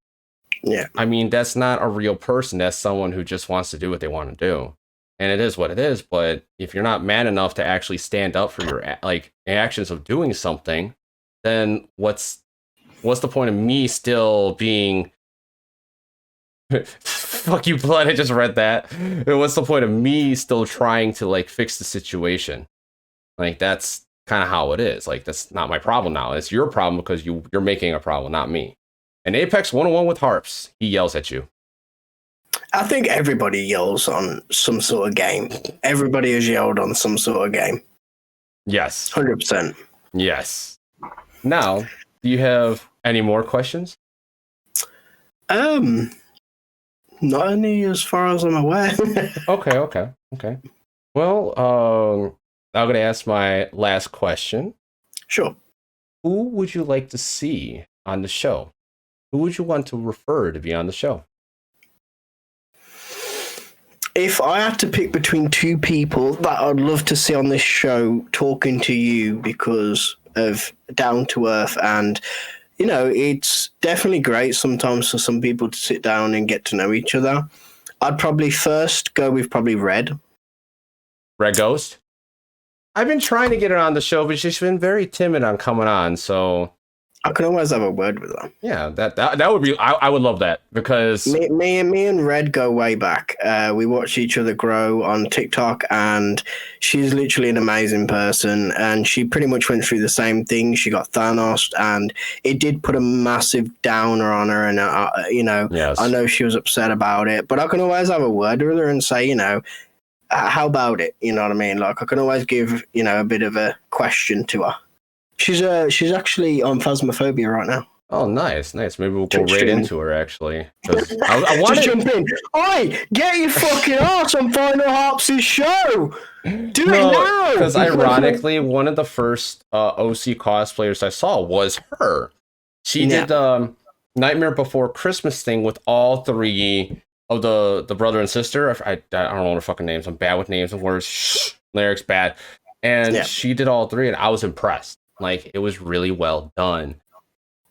Yeah. I mean, that's not a real person. That's someone who just wants to do what they want to do. And it is what it is, but if you're not man enough to actually stand up for your like actions of doing something, then what's the point of me still being fuck you, blood, I just read that. What's the point of me still trying to like fix the situation? Like, that's kind of how it is. Like, that's not my problem now. It's your problem because you're making a problem, not me. And Apex 101 with Harps, he yells at you. I think everybody yells on some sort of game. Everybody has yelled on some sort of game. Yes. 100%. Yes. Now, do you have any more questions? Not any as far as I'm aware. Okay. Well, I'm gonna ask my last question. Sure. Who would you like to see on the show? Who would you want to refer to be on the show? If I had to pick between two people that I'd love to see on this show talking to you because of down to earth, and it's definitely great sometimes for some people to sit down and get to know each other. I'd probably first go with probably Red Ghost. I've been trying to get her on the show, but she's been very timid on coming on. So I can always have a word with her. Yeah, that would be. I would love that because me and Red go way back. We watch each other grow on TikTok, and she's literally an amazing person. And she pretty much went through the same thing. She got Thanos, and it did put a massive downer on her. And yes. I know she was upset about it, but I can always have a word with her and say, how about it? You know what I mean? Like I can always give a bit of a question to her. She's actually on Phasmophobia right now. Oh, nice. Maybe we'll go right into her, actually. I want to jump in. Oi, get your fucking ass on FinalHarps' show. Do it now. Because ironically, one of the first OC cosplayers I saw was her. She did Nightmare Before Christmas thing with all three of the brother and sister. I don't know their fucking names. I'm bad with names and words. Lyrics bad. And she did all three, and I was impressed. Like, it was really well done.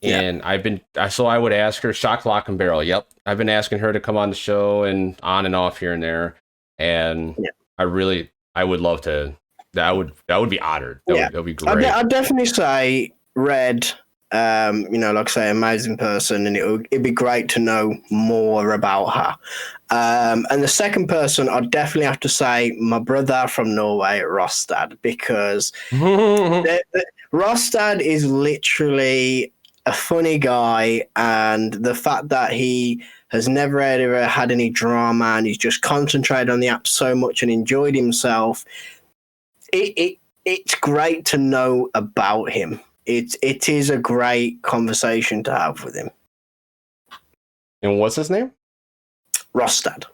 And I would ask her, Shock, Lock, and Barrel. Yep. I've been asking her to come on the show and on and off here and there. And I would love to. That would be honored. That would be great. I'd definitely say Red, like I say, amazing person. And it'd be great to know more about her. And the second person, I'd definitely have to say my brother from Norway, Rostad, because Rostad is literally a funny guy, and the fact that he has never ever had any drama and he's just concentrated on the app so much and enjoyed himself, it's great to know about him. It is a great conversation to have with him. And what's his name? Rostad.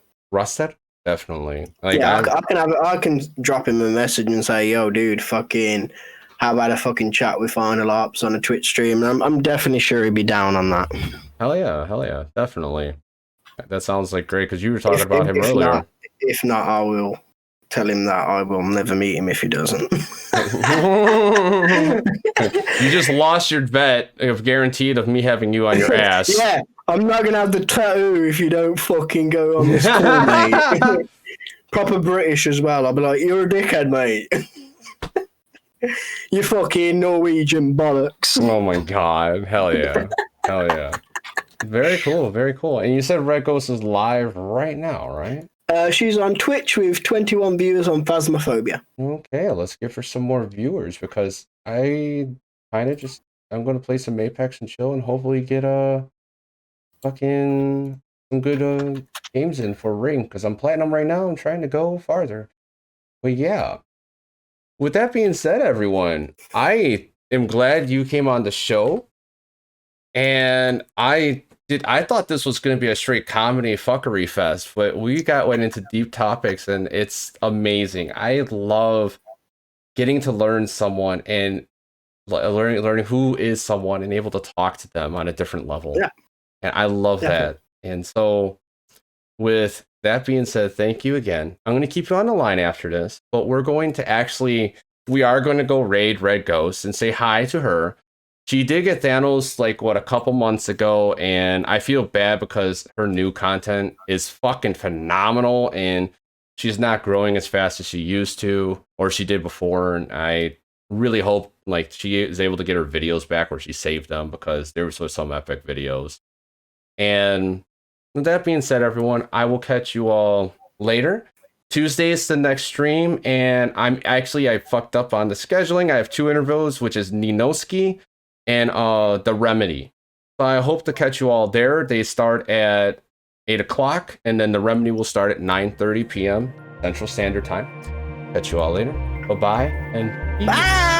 Definitely. I can drop him a message and say, yo, dude, fucking, how about a fucking chat with FinalHarps on a Twitch stream? And I'm definitely sure he'd be down on that. Hell yeah, definitely. That sounds like great, because you were talking about him earlier. If not, I will tell him that I will never meet him if he doesn't. You just lost your bet of guaranteed of me having you on your ass. Yeah, I'm not going to have the tattoo if you don't fucking go on this call, mate. Proper British as well. I'll be like, you're a dickhead, mate. You fucking Norwegian bollocks. Oh my god. Hell yeah. Very cool. And you said Red Ghost is live right now, right? She's on Twitch with 21 viewers on Phasmophobia. Okay, let's give her some more viewers, because I'm going to play some Apex and chill and hopefully get some good games in for Ring, because I'm platinum right now. I'm trying to go farther. But yeah. With that being said, everyone, I am glad you came on the show. And I thought this was going to be a straight comedy fuckery fest, but we went into deep topics, and it's amazing. I love getting to learn someone and learning who is someone and able to talk to them on a different level. Yeah. And I love that. And so with that being said, thank you again. I'm going to keep you on the line after this, but we are going to go raid Red Ghost and say hi to her. She did get Thanos a couple months ago, and I feel bad because her new content is fucking phenomenal, and she's not growing as fast as she used to, or she did before. And I really hope she is able to get her videos back where she saved them, because there was some epic videos. And with that being said, everyone, I will catch you all later. Tuesday is the next stream, and I fucked up on the scheduling. I have two interviews, which is Ninoski and The Remedy. So I hope to catch you all there. They start at 8 o'clock, and then the remedy will start at 9:30 p.m. Central Standard Time. Catch you all later. Bye-bye, and peace. Bye.